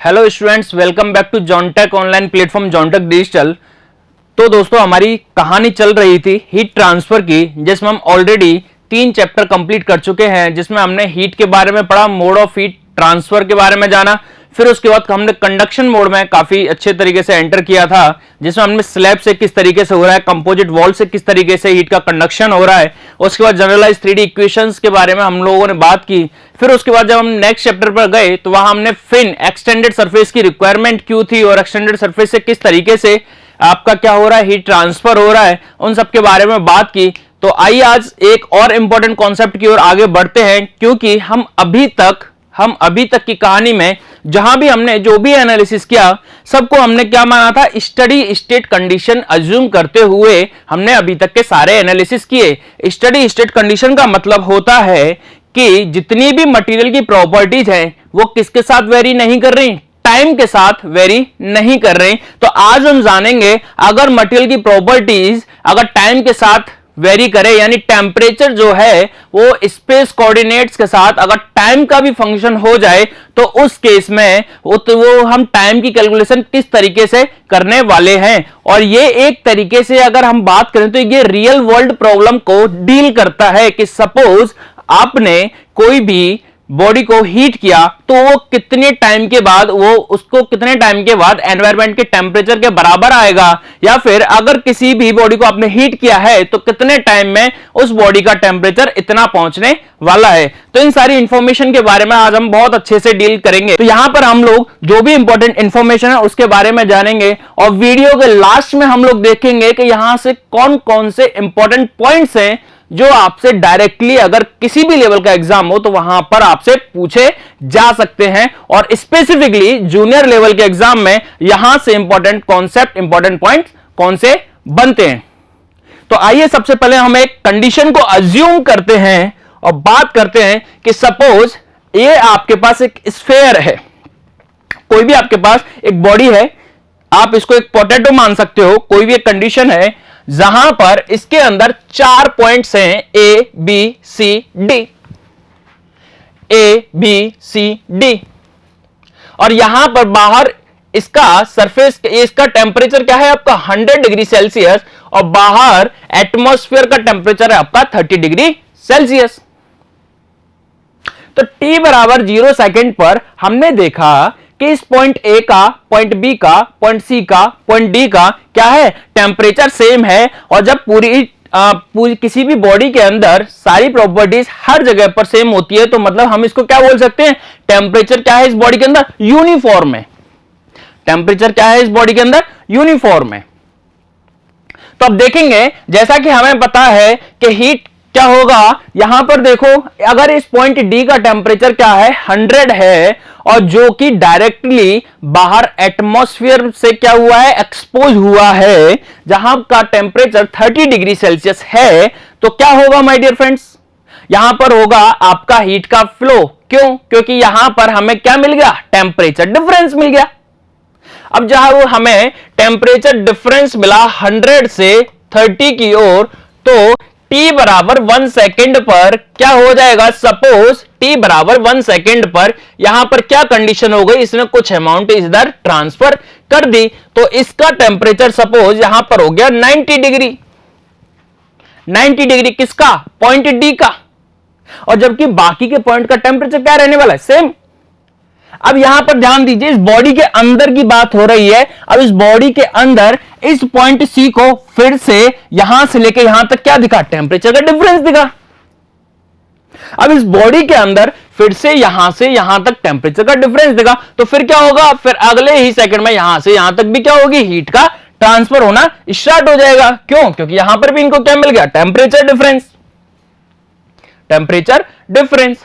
Hello students, welcome back to Johntech online platform Johntech digital. तो दोस्तों, हमारी कहानी चल रही थी हीट ट्रांसफर की, जिसमें हम ऑलरेडी 3 चैप्टर कंप्लीट कर चुके हैं, जिसमें हमने हीट के बारे में पढ़ा, मोड ऑफ हीट ट्रांसफर के बारे में जाना, फिर उसके बाद हमने कंडक्शन मोड में काफी अच्छे तरीके से एंटर किया था, जिसमें हमने स्लैब से किस तरीके से हो रहा है, कंपोजिट वॉल से किस तरीके से हीट का कंडक्शन हो रहा है। उसके बाद जनरलाइज 3D इक्वेशंस के बारे में हम लोगों ने बात की। फिर उसके बाद जब हम नेक्स्ट चैप्टर पर गए तो वहां हमने फिन एक्सटेंडेड सरफेस की रिक्वायरमेंट क्यों थी और एक्सटेंडेड सरफेस से किस तरीके से आपका क्या हो रहा है, हीट ट्रांसफर हो रहा है, उन सब के बारे में बात की। तो आइए आज एक और इंपॉर्टेंट कॉन्सेप्ट की ओर आगे बढ़ते हैं, क्योंकि हम अभी तक की कहानी में जहां भी हमने जो भी एनालिसिस किया, सबको हमने क्या माना था, स्टडी स्टेट कंडीशन अज्यूम करते हुए हमने अभी तक के सारे एनालिसिस किए। स्टडी स्टेट कंडीशन का मतलब होता है कि जितनी भी मटेरियल की प्रॉपर्टीज हैं वो किसके साथ वेरी नहीं कर रही, टाइम के साथ वेरी नहीं कर रही। तो आज हम जानेंगे, अगर मटेरियल की प्रॉपर्टीज अगर टाइम के साथ वेरी करे, यानी टेम्परेचर जो है वो स्पेस कोऑर्डिनेट्स के साथ अगर टाइम का भी फंक्शन हो जाए, तो उस केस में वो हम टाइम की कैलकुलेशन किस तरीके से करने वाले हैं। और ये एक तरीके से अगर हम बात करें तो ये रियल वर्ल्ड प्रॉब्लम को डील करता है कि सपोज आपने कोई भी बॉडी को हीट किया तो वो कितने टाइम के बाद एनवायरनमेंट के टेम्परेचर के बराबर आएगा, या फिर अगर किसी भी बॉडी को आपने हीट किया है तो कितने टाइम में उस बॉडी का टेम्परेचर इतना पहुंचने वाला है। तो इन सारी इंफॉर्मेशन के बारे में आज हम बहुत अच्छे से डील करेंगे। तो यहां पर हम लोग जो भी इंपॉर्टेंट इंफॉर्मेशन है उसके बारे में जानेंगे, और वीडियो के लास्ट में हम लोग देखेंगे कि यहां से कौन कौन से इंपॉर्टेंट पॉइंट्स हैं जो आपसे डायरेक्टली अगर किसी भी लेवल का एग्जाम हो तो वहां पर आपसे पूछे जा सकते हैं, और स्पेसिफिकली जूनियर लेवल के एग्जाम में यहां से इंपॉर्टेंट कॉन्सेप्ट, इंपॉर्टेंट पॉइंट्स कौन से बनते हैं। तो आइए सबसे पहले हम एक कंडीशन को अज्यूम करते हैं और बात करते हैं कि सपोज ये आपके पास एक स्फेयर है, कोई भी आपके पास एक बॉडी है, आप इसको एक पोटैटो मान सकते हो, कोई भी एक कंडीशन है जहां पर इसके अंदर 4 पॉइंट्स हैं A B C D, A B C D, और यहां पर बाहर इसका सरफेस, इसका टेम्परेचर क्या है आपका 100 डिग्री सेल्सियस, और बाहर एटमॉस्फेयर का टेम्परेचर है आपका 30 डिग्री सेल्सियस। तो t बराबर 0 सेकेंड पर हमने देखा कि इस पॉइंट ए का, पॉइंट बी का, पॉइंट सी का, पॉइंट डी का क्या है, टेम्परेचर सेम है। और जब पूरी किसी भी बॉडी के अंदर सारी प्रॉपर्टीज हर जगह पर सेम होती है, तो मतलब हम इसको क्या बोल सकते हैं, टेम्परेचर क्या है इस बॉडी के अंदर, यूनिफॉर्म है। टेम्परेचर क्या है इस बॉडी के अंदर, यूनिफॉर्म है। तो अब देखेंगे, जैसा कि हमें पता है कि हीट क्या होगा, यहां पर देखो, अगर इस पॉइंट डी का टेम्परेचर क्या है 100 है, और जो कि डायरेक्टली बाहर एटमॉस्फेयर से क्या हुआ है, एक्सपोज हुआ है, जहां का टेम्परेचर 30 डिग्री सेल्सियस है, तो क्या होगा माय डियर फ्रेंड्स, यहां पर होगा आपका हीट का फ्लो। क्यों? क्योंकि यहां पर हमें क्या मिल गया, टेम्परेचर डिफरेंस मिल गया। अब जहां वो हमें टेम्परेचर डिफरेंस मिला 100 से 30 की ओर, तो t बराबर 1 सेकेंड पर क्या हो जाएगा, सपोज t बराबर 1 सेकेंड पर यहां पर क्या कंडीशन हो गई, इसने कुछ अमाउंट इधर ट्रांसफर कर दी, तो इसका टेम्परेचर सपोज यहां पर हो गया 90 डिग्री। 90 डिग्री किसका, पॉइंट डी का, और जबकि बाकी के पॉइंट का टेम्परेचर क्या रहने वाला है, सेम। अब यहां पर ध्यान दीजिए, इस बॉडी के अंदर की बात हो रही है। अब इस बॉडी के अंदर इस पॉइंट सी को फिर से यहां से लेकर यहां तक क्या दिखा, टेम्परेचर का डिफरेंस दिखा। अब इस बॉडी के अंदर फिर से यहां तक टेम्परेचर का डिफरेंस दिखा, तो फिर क्या होगा, फिर अगले ही सेकंड में यहां से यहां तक भी क्या होगी, हीट का ट्रांसफर होना स्टार्ट हो जाएगा। क्यों? क्योंकि यहां पर भी इनको क्या मिल गया, टेम्परेचर डिफरेंस, टेम्परेचर डिफरेंस।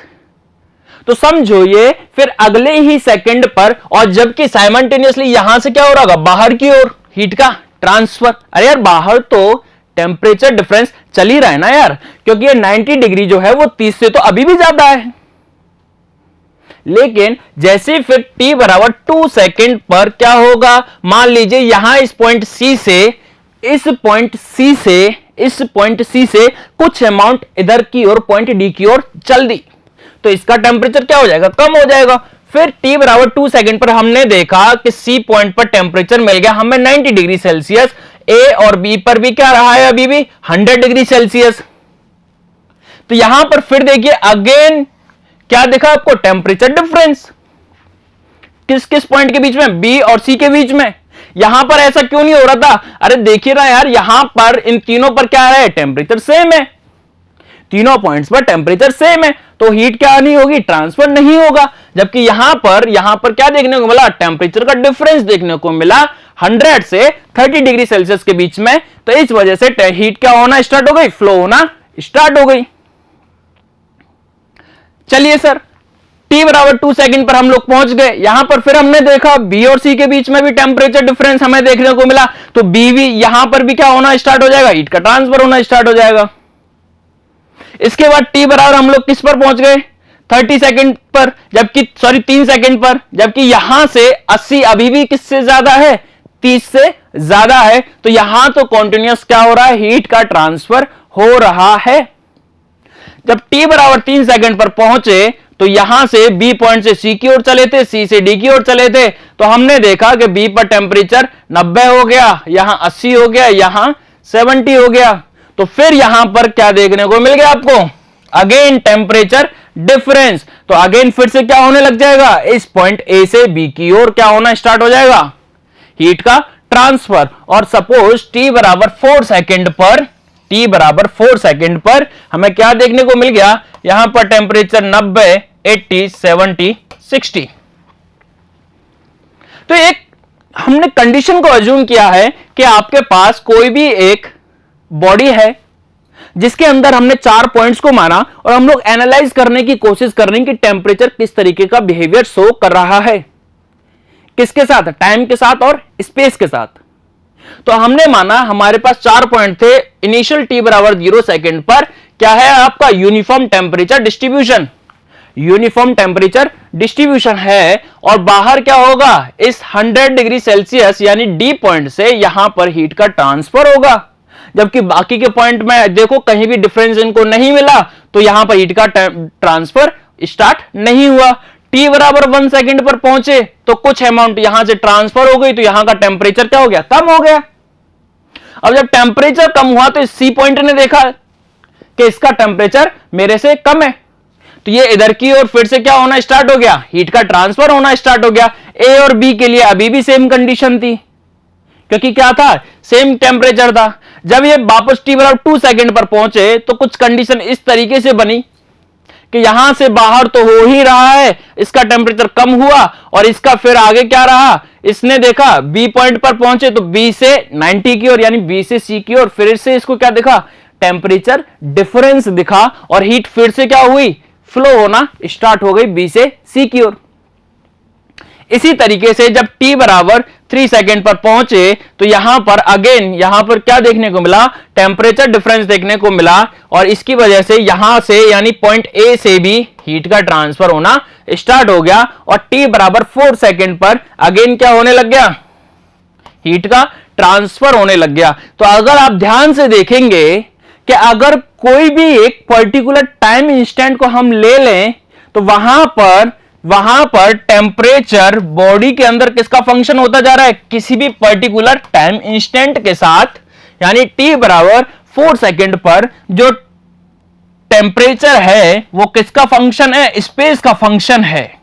तो समझो ये फिर अगले ही सेकंड पर, और जबकि साइमल्टेनियसली यहां से क्या हो रहा होगा, बाहर की ओर हीट का ट्रांसफर। अरे यार, बाहर तो टेम्परेचर डिफरेंस चल ही रहा है ना यार, क्योंकि ये 90 डिग्री जो है वो 30 से तो अभी भी ज्यादा है। लेकिन जैसे फिर t बराबर 2 सेकेंड पर क्या होगा, मान लीजिए यहां इस पॉइंट C से, इस पॉइंट C से कुछ अमाउंट इधर की ओर पॉइंट D की ओर चल दी, तो इसका टेम्परेचर क्या हो जाएगा, कम हो जाएगा। फिर t बराबर 2 सेकंड पर हमने देखा कि C पॉइंट पर टेम्परेचर मिल गया हमें 90 डिग्री सेल्सियस, A और B पर भी क्या रहा है अभी भी 100 डिग्री सेल्सियस। तो यहां पर फिर देखिए अगेन क्या देखा आपको, टेम्परेचर डिफरेंस किस किस पॉइंट के बीच में, B और C के बीच में। यहां पर ऐसा क्यों नहीं हो रहा था, अरे देखिए ना यार, यहां पर इन तीनों पर क्या है, टेम्परेचर सेम है, तीनों पॉइंट्स पर टेम्परेचर सेम है, तो हीट क्या नहीं होगी, ट्रांसफर नहीं होगा। जबकि यहां पर क्या देखने को मिला, टेम्परेचर का डिफरेंस देखने को मिला 100 से 30 डिग्री सेल्सियस के बीच में। तो इस वजह से हीट क्या होना स्टार्ट हो गई, फ्लो होना स्टार्ट हो गई। चलिए सर, t बराबर 2 सेकंड पर हम लोग पहुंच गए। यहां पर फिर हमने देखा B और C के बीच में भी टेम्परेचर डिफरेंस हमें देखने को मिला, तो B भी यहां पर भी क्या होना स्टार्ट हो जाएगा, हीट का ट्रांसफर होना स्टार्ट हो जाएगा। इसके बाद t बराबर हम लोग किस पर पहुंच गए, 30 सेकंड पर, जबकि 3 सेकंड पर, जबकि यहां से 80 अभी भी किससे ज्यादा है, 30 से ज्यादा है। तो यहां तो कॉन्टिन्यूअस क्या हो रहा है, हीट का ट्रांसफर हो रहा है। जब t बराबर 3 सेकंड पर पहुंचे तो यहां से B पॉइंट से C की ओर चले थे, C से D की ओर चले थे, तो हमने देखा कि B पर टेम्परेचर 90 हो गया, यहां 80 हो गया, यहां 70 हो गया। तो फिर यहां पर क्या देखने को मिल गया आपको, अगेन टेम्परेचर डिफरेंस। तो अगेन फिर से क्या होने लग जाएगा, इस पॉइंट A से B की ओर क्या होना स्टार्ट हो जाएगा, हीट का ट्रांसफर। और सपोज t बराबर 4 सेकंड पर हमें क्या देखने को मिल गया, यहां पर टेम्परेचर 90, 80, 70, 60। तो एक हमने कंडीशन को अज्यूम किया है कि आपके पास कोई भी एक बॉडी है जिसके अंदर हमने 4 पॉइंट्स को माना और हम लोग एनालाइज करने की कोशिश कर रहे हैं कि टेम्परेचर किस तरीके का बिहेवियर शो कर रहा है, किसके साथ, टाइम के साथ और स्पेस के साथ। तो हमने माना हमारे पास 4 पॉइंट थे, इनिशियल t बराबर 0 सेकंड पर क्या है आपका, uniform temperature distribution, uniform temperature distribution है। और बाहर क्या होगा, इस 100 डिग्री सेल्सियस यानी D पॉइंट से यहां पर हीट का ट्रांसफर होगा। जबकि बाकी के पॉइंट में देखो कहीं भी डिफरेंस इनको नहीं मिला, तो यहां पर हीट का ट्रांसफर स्टार्ट नहीं हुआ। t बराबर 1 सेकंड पर पहुंचे तो कुछ अमाउंट यहां से ट्रांसफर हो गई, तो यहां का टेम्परेचर क्या हो गया, कम हो गया। अब जब टेम्परेचर कम हुआ तो इस C पॉइंट ने देखा कि इसका टेम्परेचर मेरे से कम है, तो ये इधर की ओर फिर से क्या होना स्टार्ट हो गया, हीट का ट्रांसफर होना स्टार्ट हो गया। A और B के लिए अभी भी सेम कंडीशन थी, क्योंकि क्या था, सेम टेम्परेचर था। जब ये वापस t बराबर 2 सेकंड पर पहुंचे तो कुछ कंडीशन इस तरीके से बनी कि यहां से बाहर तो हो ही रहा है, इसका टेम्परेचर कम हुआ और इसका फिर आगे क्या रहा, इसने देखा B पॉइंट पर पहुंचे तो B से 90 की ओर यानी B से C की ओर, फिर से इसको क्या दिखा, टेम्परेचर डिफरेंस दिखा और हीट फिर से क्या हुई, फ्लो होना स्टार्ट हो गई B से C की ओर। इसी तरीके से जब t बराबर 3 सेकंड पर पहुंचे तो यहां पर अगेन यहां पर क्या देखने को मिला, टेम्परेचर डिफरेंस देखने को मिला और इसकी वजह से यहां से यानी पॉइंट A से भी हीट का ट्रांसफर होना स्टार्ट हो गया। और t बराबर 4 सेकंड पर अगेन क्या होने लग गया, हीट का ट्रांसफर होने लग गया। तो अगर आप ध्यान से देखेंगे कि अगर कोई भी एक पर्टिकुलर टाइम इंस्टेंट को हम ले लें तो वहां पर टेम्परेचर बॉडी के अंदर किसका फंक्शन होता जा रहा है, किसी भी पर्टिकुलर टाइम इंस्टेंट के साथ। यानी t बराबर 4 सेकंड पर जो टेम्परेचर है वो किसका फंक्शन है, स्पेस का फंक्शन है।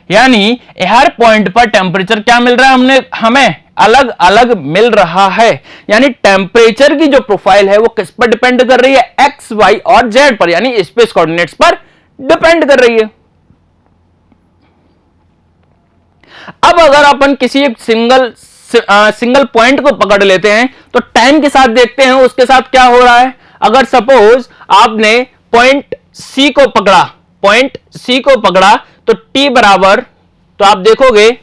यानी हर पॉइंट पर टेम्परेचर क्या मिल रहा है, हमें अलग अलग मिल रहा है। यानी टेम्परेचर की जो प्रोफाइल है वो किस पर डिपेंड कर रही है, एक्स, वाई और जेड पर, यानी स्पेस कोऑर्डिनेट्स पर डिपेंड कर रही है। अब अगर अपन किसी एक सिंगल पॉइंट को पकड़ लेते हैं तो टाइम के साथ देखते हैं उसके साथ क्या हो रहा है। अगर सपोज आपने पॉइंट C को पकड़ा तो t बराबर, तो आप देखोगे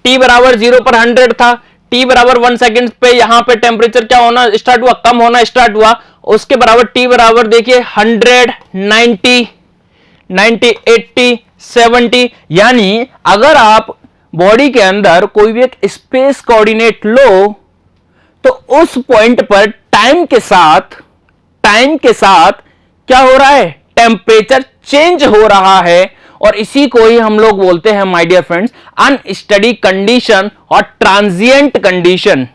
t बराबर 0 पर 100 था, t बराबर 1 सेकंड पे यहां पे टेम्परेचर क्या होना स्टार्ट हुआ, कम होना स्टार्ट हुआ। उसके बराबर t बराबर देखिए 100, 90, 80, 70। यानी अगर आप बॉडी के अंदर कोई भी एक स्पेस कोऑर्डिनेट लो तो उस पॉइंट पर टाइम के साथ क्या हो रहा है, टेम्परेचर चेंज हो रहा है और इसी को ही हम लोग बोलते हैं my dear friends unsteady condition और ट्रांजिएंट कंडीशन।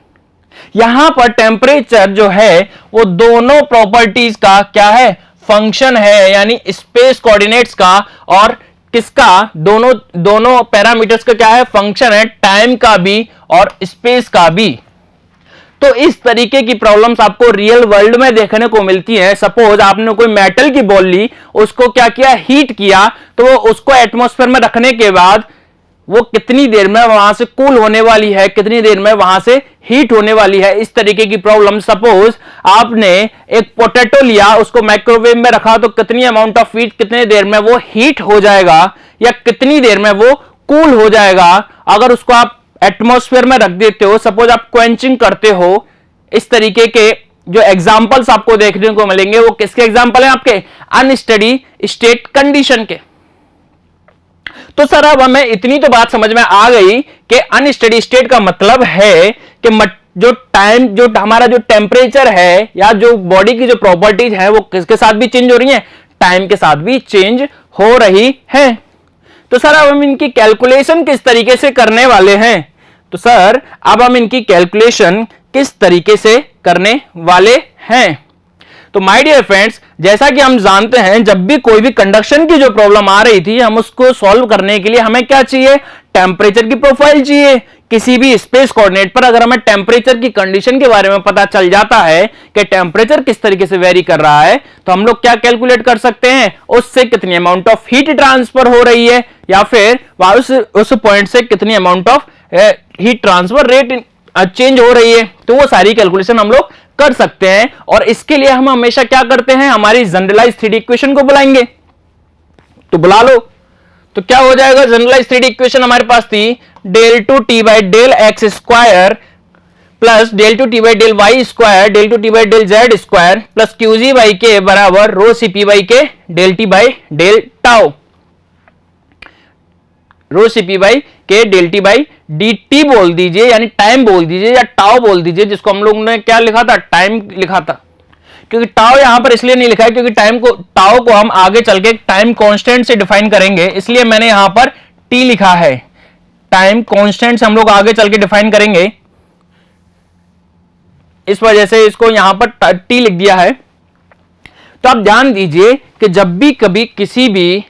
यहां पर टेम्परेचर जो है वो दोनों प्रॉपर्टीज का क्या है, फंक्शन है, यानी स्पेस कोऑर्डिनेट्स का और किसका, दोनों पैरामीटर्स का क्या है, फंक्शन है, टाइम का भी और स्पेस का भी। तो इस तरीके की प्रॉब्लम्स आपको रियल वर्ल्ड में देखने को मिलती हैं। सपोज आपने कोई मेटल की बॉल ली, उसको क्या किया, हीट किया, तो वो उसको एटमॉस्फेयर में रखने के बाद वो कितनी देर में वहां से कूल होने वाली है, कितनी देर में वहां से हीट होने वाली है, इस तरीके की प्रॉब्लम। सपोज आपने एक पोटैटो लिया, उसको माइक्रोवेव में रखा, तो कितनी अमाउंट ऑफ हीट, कितने देर में वो हीट हो जाएगा या कितनी देर में वो कूल हो जाएगा। अगर उसको आप एटमॉस्फेयर में रख देते हो, सपोज आप क्वेंचिंग करते हो, इस तरीके के जो एग्जांपल्स आपको देखने को मिलेंगे वो किसके एग्जांपल हैं, आपके अनस्टडी स्टेट कंडीशन के। तो सर अब हमें इतनी तो बात समझ में आ गई कि अनस्टडी स्टेट का मतलब है कि जो हमारा जो टेम्परेचर है या जो बॉडी की जो प्रॉपर्टीज है वो किसके साथ भी चेंज हो रही है, टाइम के साथ भी चेंज हो रही है। तो सर अब हम इनकी कैलकुलेशन किस तरीके से करने वाले हैं, तो सर अब हम इनकी कैलकुलेशन किस तरीके से करने वाले हैं। तो माय डियर फ्रेंड्स, जैसा कि हम जानते हैं जब भी कोई भी कंडक्शन की जो प्रॉब्लम आ रही थी, हम उसको सॉल्व करने के लिए हमें क्या चाहिए, टेम्परेचर की प्रोफाइल चाहिए। किसी भी स्पेस कोऑर्डिनेट पर अगर हमें टेम्परेचर की कंडीशन के बारे में पता चल जाता है कि टेम्परेचर किस तरीके से वेरी कर रहा है, तो हम लोग क्या कैलकुलेट कर सकते हैं, उससे कितनी अमाउंट ऑफ हीट ट्रांसफर हो रही है या फिर उस पॉइंट से कितनी amount of heat transfer rate change हो रही है। तो वो सारी कैलकुलेशन हम लोग कर सकते हैं। और इसके लिए हम हमेशा क्या करते हैं, हमारी जनरलाइज 3D इक्वेशन को बुलाएंगे। तो बुला लो, तो क्या हो जाएगा, जनरलाइज 3D इक्वेशन हमारे पास थी del 2t by del x square plus del 2t by del y square del 2t by del z square plus qg by k बराबर rho cp by k del t by del tau, rho cp by k del t by dt बोल दीजिए, यानी time बोल दीजिए या tau बोल दीजिए, जिसको हम लोग ने क्या लिखा था, टाइम लिखा था। क्योंकि टाउ यहां पर इसलिए नहीं लिखा है क्योंकि टाउ को हम आगे चल के टाइम कांस्टेंट से डिफाइन करेंगे, इसलिए मैंने यहां पर टी लिखा है। टाइम कांस्टेंट से हम लोग आगे चल के डिफाइन करेंगे, इस वजह से इसको यहां पर टी लिख दिया है। तो आप ध्यान दीजिए कि जब भी कभी किसी भी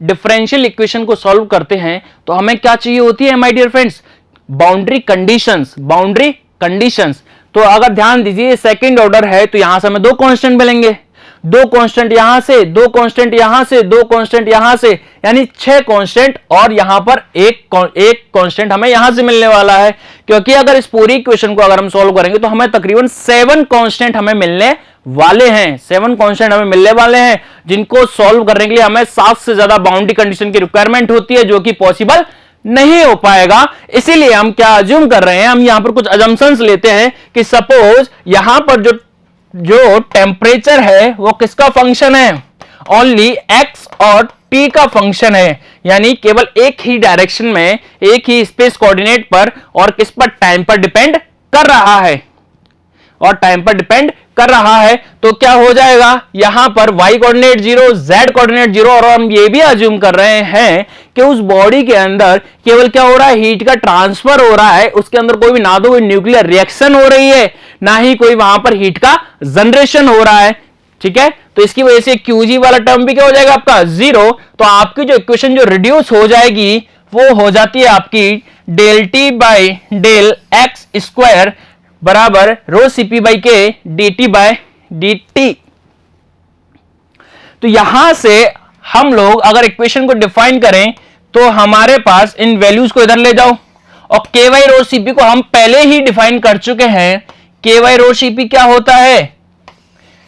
डिफरेंशियल इक्वेशन को सॉल्व करते हैं तो हमें क्या चाहिए होती है my dear friends, boundary conditions. Boundary conditions, तो अगर ध्यान दीजिए सेकंड ऑर्डर है तो यहां से हमें दो कांस्टेंट मिलेंगे, दो कांस्टेंट यहां से, दो कांस्टेंट यहां से, दो कांस्टेंट यहां से, यानी 6 कांस्टेंट और यहां पर एक कांस्टेंट हमें यहां से मिलने वाला है। क्योंकि अगर इस पूरी इक्वेशन को अगर हम सॉल्व करेंगे तो हमें तकरीबन 7 कांस्टेंट हमें मिलने वाले हैं, 7 कांस्टेंट हमें मिलने वाले हैं, जिनको सॉल्व करने के लिए हमें 7 से ज्यादा बाउंड्री कंडीशन की रिक्वायरमेंट होती है, जो कि पॉसिबल नहीं हो पाएगा। इसीलिए हम क्या अज्यूम कर रहे हैं, हम यहां पर कुछ अजम्पशंस लेते हैं कि सपोज यहां पर जो टेम्परेचर है वो किसका फंक्शन है, ओनली एक्स और टी का फंक्शन है, यानी केवल एक ही डायरेक्शन में, एक ही स्पेस कोऑर्डिनेट पर और किस पर, टाइम पर डिपेंड कर रहा है, और टाइम पर डिपेंड कर रहा है। तो क्या हो जाएगा, यहां पर y कोऑर्डिनेट 0, z कोऑर्डिनेट 0, और हम ये भी अज्यूम कर रहे हैं कि उस बॉडी के अंदर केवल क्या हो रहा है, हीट का ट्रांसफर हो रहा है, उसके अंदर कोई भी ना तो कोई न्यूक्लियर रिएक्शन हो रही है, ना ही कोई वहां पर हीट का जनरेशन हो रहा है। ठीक है, तो इसकी वजह से QG वाला टर्म भी क्या हो जाएगा आपका 0। तो आपकी जो इक्वेशन जो रिड्यूस हो जाएगी वो हो जाती है आपकी del t by del x square बराबर rho cp by k dt by dt। तो यहां से हम लोग अगर इक्वेशन को डिफाइन करें तो हमारे पास इन वैल्यूज को इधर ले जाओ, और ky रो cp को हम पहले ही डिफाइन कर चुके हैं। ky रो cp क्या होता है,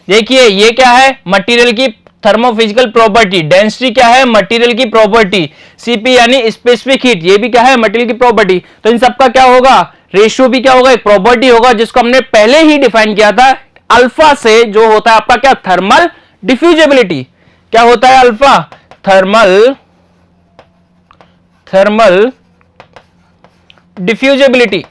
देखिए ये क्या है, मटेरियल की थर्मोफिजिकल प्रॉपर्टी, डेंसिटी क्या है, मटेरियल की प्रॉपर्टी, cp यानी स्पेसिफिक हीट, ये भी क्या है, मटेरियल की प्रॉपर्टी। तो इन सबका क्या होगा, रेशियो भी क्या होगा, एक प्रॉपर्टी होगा जिसको हमने पहले ही डिफाइन किया था अल्फा से, जो होता है आपका क्या, थर्मल डिफ्यूजिबिलिटी। क्या होता है alpha, thermal diffusibility.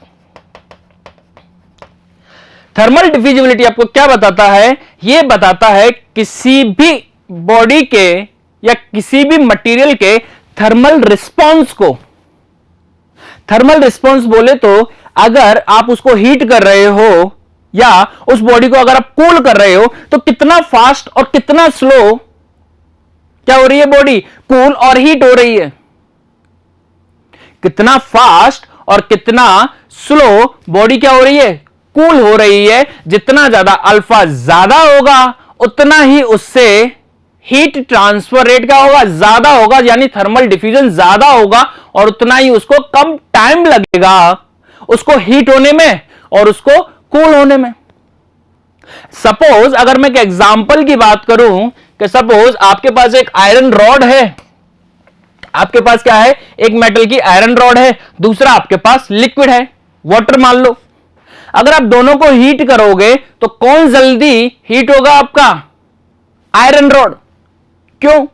Thermal diffusibility आपको क्या बताता है, यह बताता है किसी भी बॉडी के या किसी भी मटेरियल के थर्मल रिस्पॉन्स को, थर्मल रिस्पॉन्स बोले तो अगर आप उसको हीट कर रहे हो या उस बॉडी को अगर आप कूल कर रहे हो तो कितना फास्ट और कितना स्लो क्या हो रही है, बॉडी कूल और हीट हो रही है। कितना फास्ट और कितना स्लो बॉडी क्या हो रही है, कूल हो रही है। जितना ज्यादा अल्फा ज्यादा होगा उतना ही उससे हीट ट्रांसफर रेट क्या होगा, ज्यादा होगा, यानी थर्मल डिफ्यूजन ज्यादा होगा और उतना ही उसको कम टाइम लगेगा उसको हीट होने में और उसको कूल होने में। सपोज अगर मैं एक एग्जांपल की बात करूं कि सपोज आपके पास एक आयरन रॉड है, आपके पास क्या है, एक मेटल की आयरन रॉड है, दूसरा आपके पास लिक्विड है, वाटर मान लो। अगर आप दोनों को हीट करोगे तो कौन जल्दी हीट होगा, आपका आयरन रॉड। क्यों?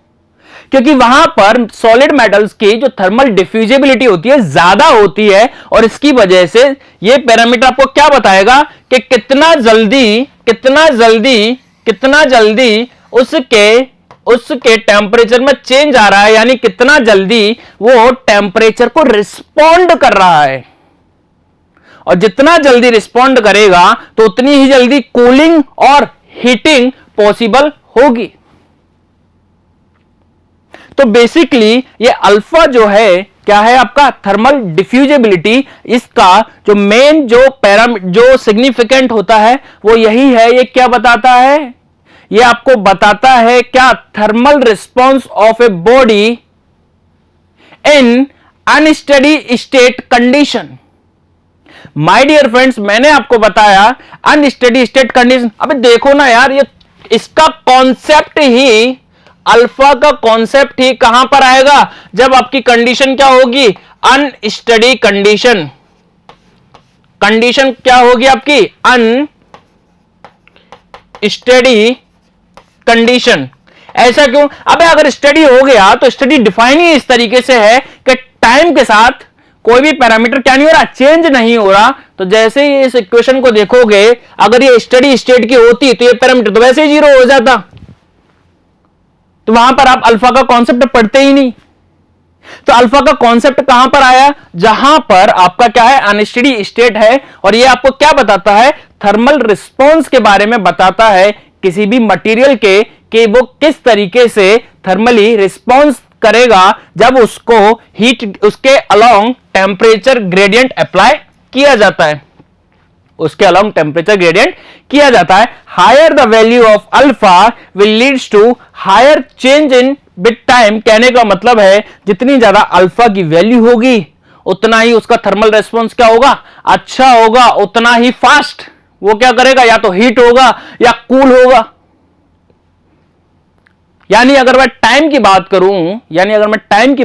क्योंकि वहां पर सॉलिड मेटल्स की जो थर्मल डिफ्यूजिबिलिटी होती है ज्यादा होती है और इसकी वजह से यह पैरामीटर आपको क्या बताएगा कि कितना जल्दी उसके टेम्परेचर में चेंज आ रहा है, यानी कितना जल्दी वो टेम्परेचर को रिस्पॉन्ड कर रहा है। और जितना जल्दी रिस्पॉन्ड करेगा तो उतनी ही जल्दी कूलिंग और हीटिंग पॉसिबल होगी। तो बेसिकली ये अल्फा जो है क्या है, आपका थर्मल डिफ्यूजिबिलिटी। इसका जो मेन जो सिग्निफिकेंट होता है वो यही है। ये क्या बताता है, ये आपको बताता है क्या, thermal response of a body in unsteady state condition. My dear friends, मैंने आपको बताया अनस्टेडी स्टेट कंडीशन। अबे देखो ना यार, ये इसका कॉन्सेप्ट ही, अल्फा का कॉन्सेप्ट ही कहां पर आएगा, जब आपकी कंडीशन क्या होगी, अनस्टेडी कंडीशन। कंडीशन क्या होगी आपकी, अनस्टेडी कंडीशन। ऐसा क्यों? अबे अगर स्टडी हो गया तो स्टडी डिफाइन ही इस तरीके से है कि टाइम के साथ कोई भी पैरामीटर क्या नहीं हो रहा, चेंज नहीं हो रहा। तो जैसे ही इस इक्वेशन को देखोगे, अगर ये स्टडी स्टेट की होती तो ये पैरामीटर तो वैसे ही जीरो हो जाता, तो वहां पर आप अल्फा का कॉन्सेप्ट पढ़ते ही नहीं। तो अल्फा का कॉन्सेप्ट कहां पर आया, जहां पर आपका क्या है, अनस्टेडी स्टेट है। और ये आपको क्या बताता है, थर्मल रिस्पॉन्स के बारे में बताता है किसी भी मटेरियल के, कि वो किस तरीके से थर्मली रिस्पॉन्स करेगा जब उसको हीट, उसके अलोंग टेम्परेचर ग्रेडियंट अप्लाई किया जाता है, उसके अलोंग टेम्परेचर ग्रेडियंट किया जाता है। Higher the value of alpha will leads to higher change in with time. कहने का मतलब है जितनी ज्यादा अल्फा की वैल्यू होगी उतना ही उसका थर्मल रेस्पॉन्स क्या होगा, अच्छा होगा, उतना ही फास्ट वो क्या करेगा, या तो हीट होगा या कूल होगा। यानी अगर मैं टाइम की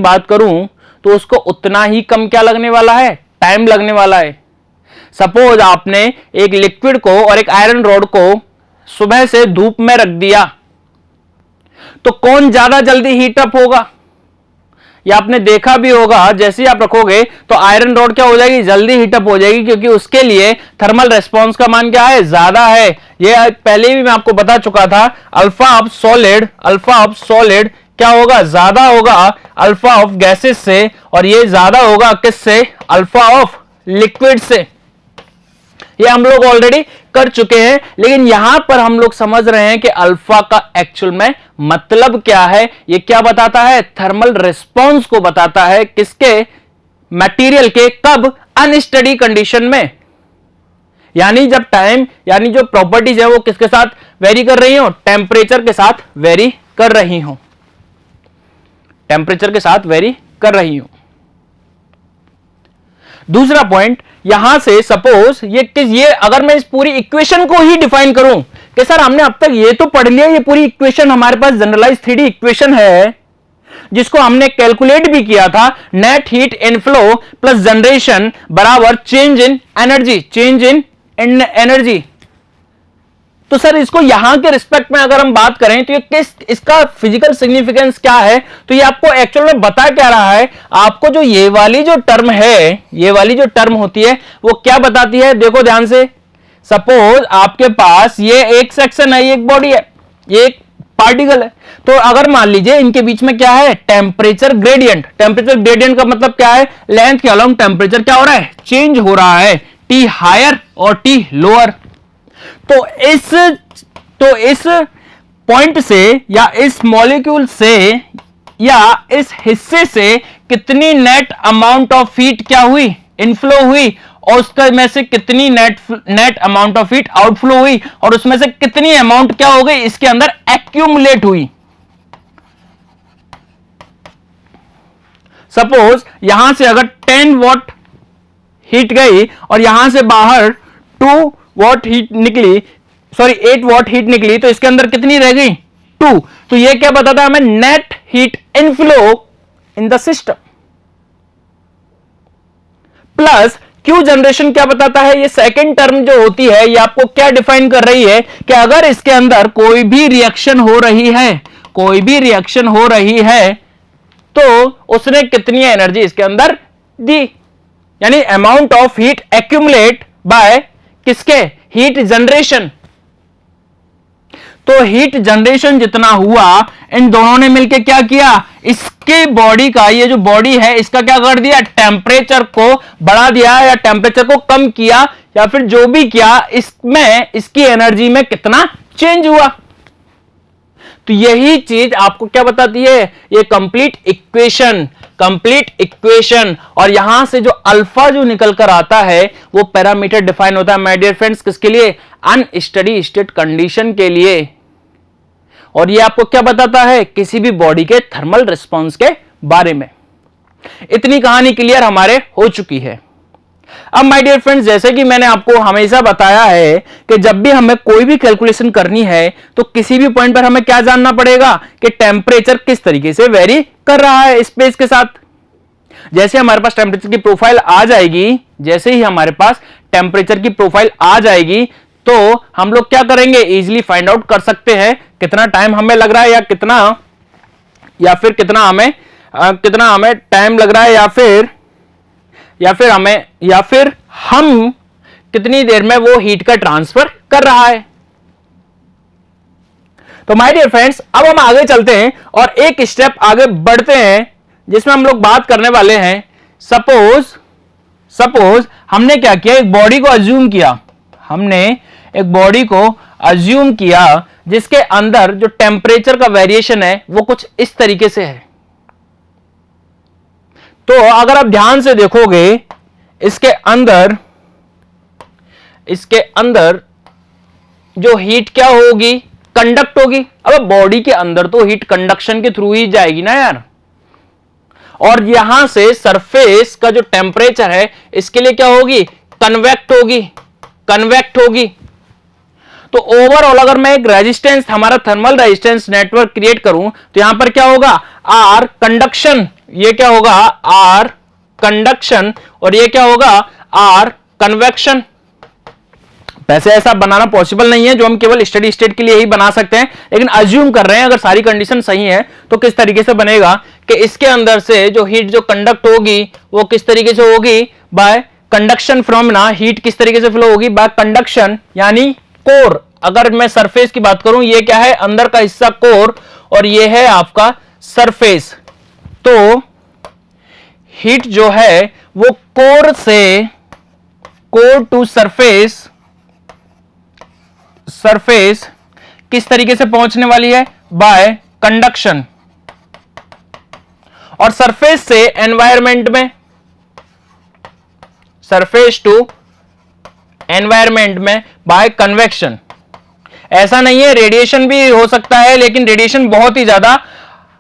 बात करूं, तो उसको उतना ही कम क्या लगने वाला है, टाइम लगने वाला है। सपोज आपने एक लिक्विड को और एक आयरन रॉड को सुबह से धूप में रख दिया, तो कौन ज्यादा जल्दी हीट अप होगा? या आपने देखा भी होगा, जैसे ही आप रखोगे तो आयरन रॉड क्या हो जाएगी, जल्दी हीटअप हो जाएगी, क्योंकि उसके लिए थर्मल रेस्पॉन्स का मान क्या है, ज्यादा है। ये पहले भी मैं आपको बता चुका था, अल्फा ऑफ सॉलिड क्या होगा, ज्यादा होगा अल्फा ऑफ गैसेस से, और ये ज्यादा होगा किससे, अल्फा ऑफ लिक्विड से। ये हम लोग ऑलरेडी कर चुके हैं, लेकिन यहां पर हम लोग समझ रहे हैं कि अल्फा का एक्चुअल में मतलब क्या है। ये क्या बताता है, थर्मल रिस्पॉन्स को बताता है, किसके, मटेरियल के, कब, अनस्टेडी कंडीशन में। यानी जब टाइम, यानी जो प्रॉपर्टीज है वो किसके साथ वेरी कर रही हो, टेम्परेचर के साथ वेरी कर रही हो, टेम्परेचर के साथ वेरी कर रही हो। दूसरा पॉइंट यहां से, सपोज ये अगर मैं इस पूरी इक्वेशन को ही डिफाइन करूं कि सर हमने अब तक ये तो पढ़ लिया, ये पूरी इक्वेशन हमारे पास जनरलाइज 3D इक्वेशन है जिसको हमने कैलकुलेट भी किया था, net heat inflow plus generation बराबर चेंज इन एनर्जी। तो सर इसको यहां के रिस्पेक्ट में अगर हम बात करें तो ये इसका फिजिकल सिग्निफिकेंस क्या है, तो ये आपको एक्चुअल में बता क्या रहा है, आपको जो ये वाली जो टर्म है, ये वाली जो टर्म होती है वो क्या बताती है, देखो ध्यान से। सपोज आपके पास ये एक सेक्शन है, ये एक बॉडी है, ये एक पार्टिकल है। तो अगर मान लीजिए इनके बीच में क्या है, टेम्परेचर ग्रेडियंट। टेम्परेचर ग्रेडियंट का मतलब क्या है, लेंथ के अलोंग टेम्परेचर क्या हो रहा है, चेंज हो रहा है, टी हायर और टी लोअर। तो इस पॉइंट से या इस मॉलिक्यूल से या इस हिस्से से कितनी नेट अमाउंट ऑफ हीट क्या हुई, इनफ्लो हुई, और उसका में से कितनी net amount of heat outflow हुई, और उसमें से कितनी अमाउंट क्या हो गई, इसके अंदर एक्यूमुलेट हुई। सपोज यहां से अगर 10 वॉट हीट गई और यहां से बाहर 2 वॉट हीट निकली, सॉरी 8 वॉट हीट निकली, तो इसके अंदर कितनी रह गई, 2। तो ये क्या बताता है हमें, net heat inflow in the system. Plus Q generation क्या बताता है, ये सेकंड टर्म जो होती है ये आपको क्या डिफाइन कर रही है कि अगर इसके अंदर कोई भी रिएक्शन हो रही है, कोई भी रिएक्शन हो रही है, तो उसने कितनी एनर्जी इसके अंदर दी, यानी amount of heat accumulate by किसके, हीट जनरेशन। तो हीट जनरेशन जितना हुआ, इन दोनों ने मिलकर क्या किया, इसके बॉडी का, ये जो बॉडी है इसका क्या कर दिया, टेम्परेचर को बढ़ा दिया या टेम्परेचर को कम किया, या फिर जो भी किया, इसमें इसकी एनर्जी में कितना चेंज हुआ। तो यही चीज आपको क्या बताती है, ये कंप्लीट इक्वेशन, कंप्लीट इक्वेशन। और यहां से जो अल्फा जो निकल कर आता है वो पैरामीटर डिफाइन होता है माय डियर फ्रेंड्स, किसके लिए, अनस्टेडी स्टेट कंडीशन के लिए। और ये आपको क्या बताता है, किसी भी बॉडी के थर्मल रिस्पॉन्स के बारे में। इतनी कहानी क्लियर हमारे हो चुकी है। अब माय डियर फ्रेंड्स, जैसे कि मैंने आपको हमेशा बताया है कि जब भी हमें कोई भी कैलकुलेशन करनी है तो किसी भी पॉइंट पर हमें क्या जानना पड़ेगा कि टेम्परेचर किस तरीके से वेरी कर रहा है स्पेस के साथ। जैसे हमारे पास टेम्परेचर की प्रोफाइल आ जाएगी, जैसे ही हमारे पास टेम्परेचर की प्रोफाइल आ जाएगी, तो हम लोग क्या करेंगे, इजीली फाइंड आउट कर सकते हैं कितना टाइम हमें लग रहा है, या फिर कितना हमें टाइम लग रहा है, या फिर हम कितनी देर में वो हीट का ट्रांसफर कर रहा है। तो माय डियर फ्रेंड्स, अब हम आगे चलते हैं और एक स्टेप आगे बढ़ते हैं, जिसमें हम लोग बात करने वाले हैं। सपोज हमने क्या किया, एक बॉडी को अज्यूम किया, हमने एक बॉडी को अज्यूम किया जिसके अंदर जो टेम्परेचर का वेरिएशन है वो कुछ इस तरीके से है। तो अगर आप ध्यान से देखोगे, इसके अंदर जो हीट क्या होगी, कंडक्ट होगी। अब बॉडी के अंदर तो हीट कंडक्शन के थ्रू ही जाएगी ना यार। और यहां से सरफेस का जो टेम्परेचर है इसके लिए क्या होगी, कन्वेक्ट होगी। तो ओवरऑल अगर मैं एक रेजिस्टेंस, हमारा थर्मल रेजिस्टेंस नेटवर्क क्रिएट करूं, तो यहां पर क्या होगा, आर कंडक्शन, ये क्या होगा, आर कंडक्शन, और ये क्या होगा, आर कन्वेक्शन। वैसे ऐसा बनाना पॉसिबल नहीं है, जो हम केवल स्टेडी स्टेट के लिए ही बना सकते हैं, लेकिन अज्यूम कर रहे हैं अगर सारी कंडीशन सही है तो किस तरीके से बनेगा कि इसके अंदर से जो हीट जो कंडक्ट होगी वो किस तरीके से होगी, बाय कंडक्शन फिनोमेना। हीट किस तरीके से फ्लो होगी, बाय कंडक्शन, यानी कोर। अगर मैं सरफेस की बात करूं, ये क्या है, अंदर का हिस्सा कोर, और ये है आपका सरफेस। तो हीट जो है वो कोर टू सरफेस किस तरीके से पहुंचने वाली है, बाय कंडक्शन। और सरफेस से एनवायरमेंट में, सरफेस टू एनवायरमेंट में बाय कन्वेक्शन। ऐसा नहीं है, रेडिएशन भी हो सकता है, लेकिन रेडिएशन बहुत ही ज्यादा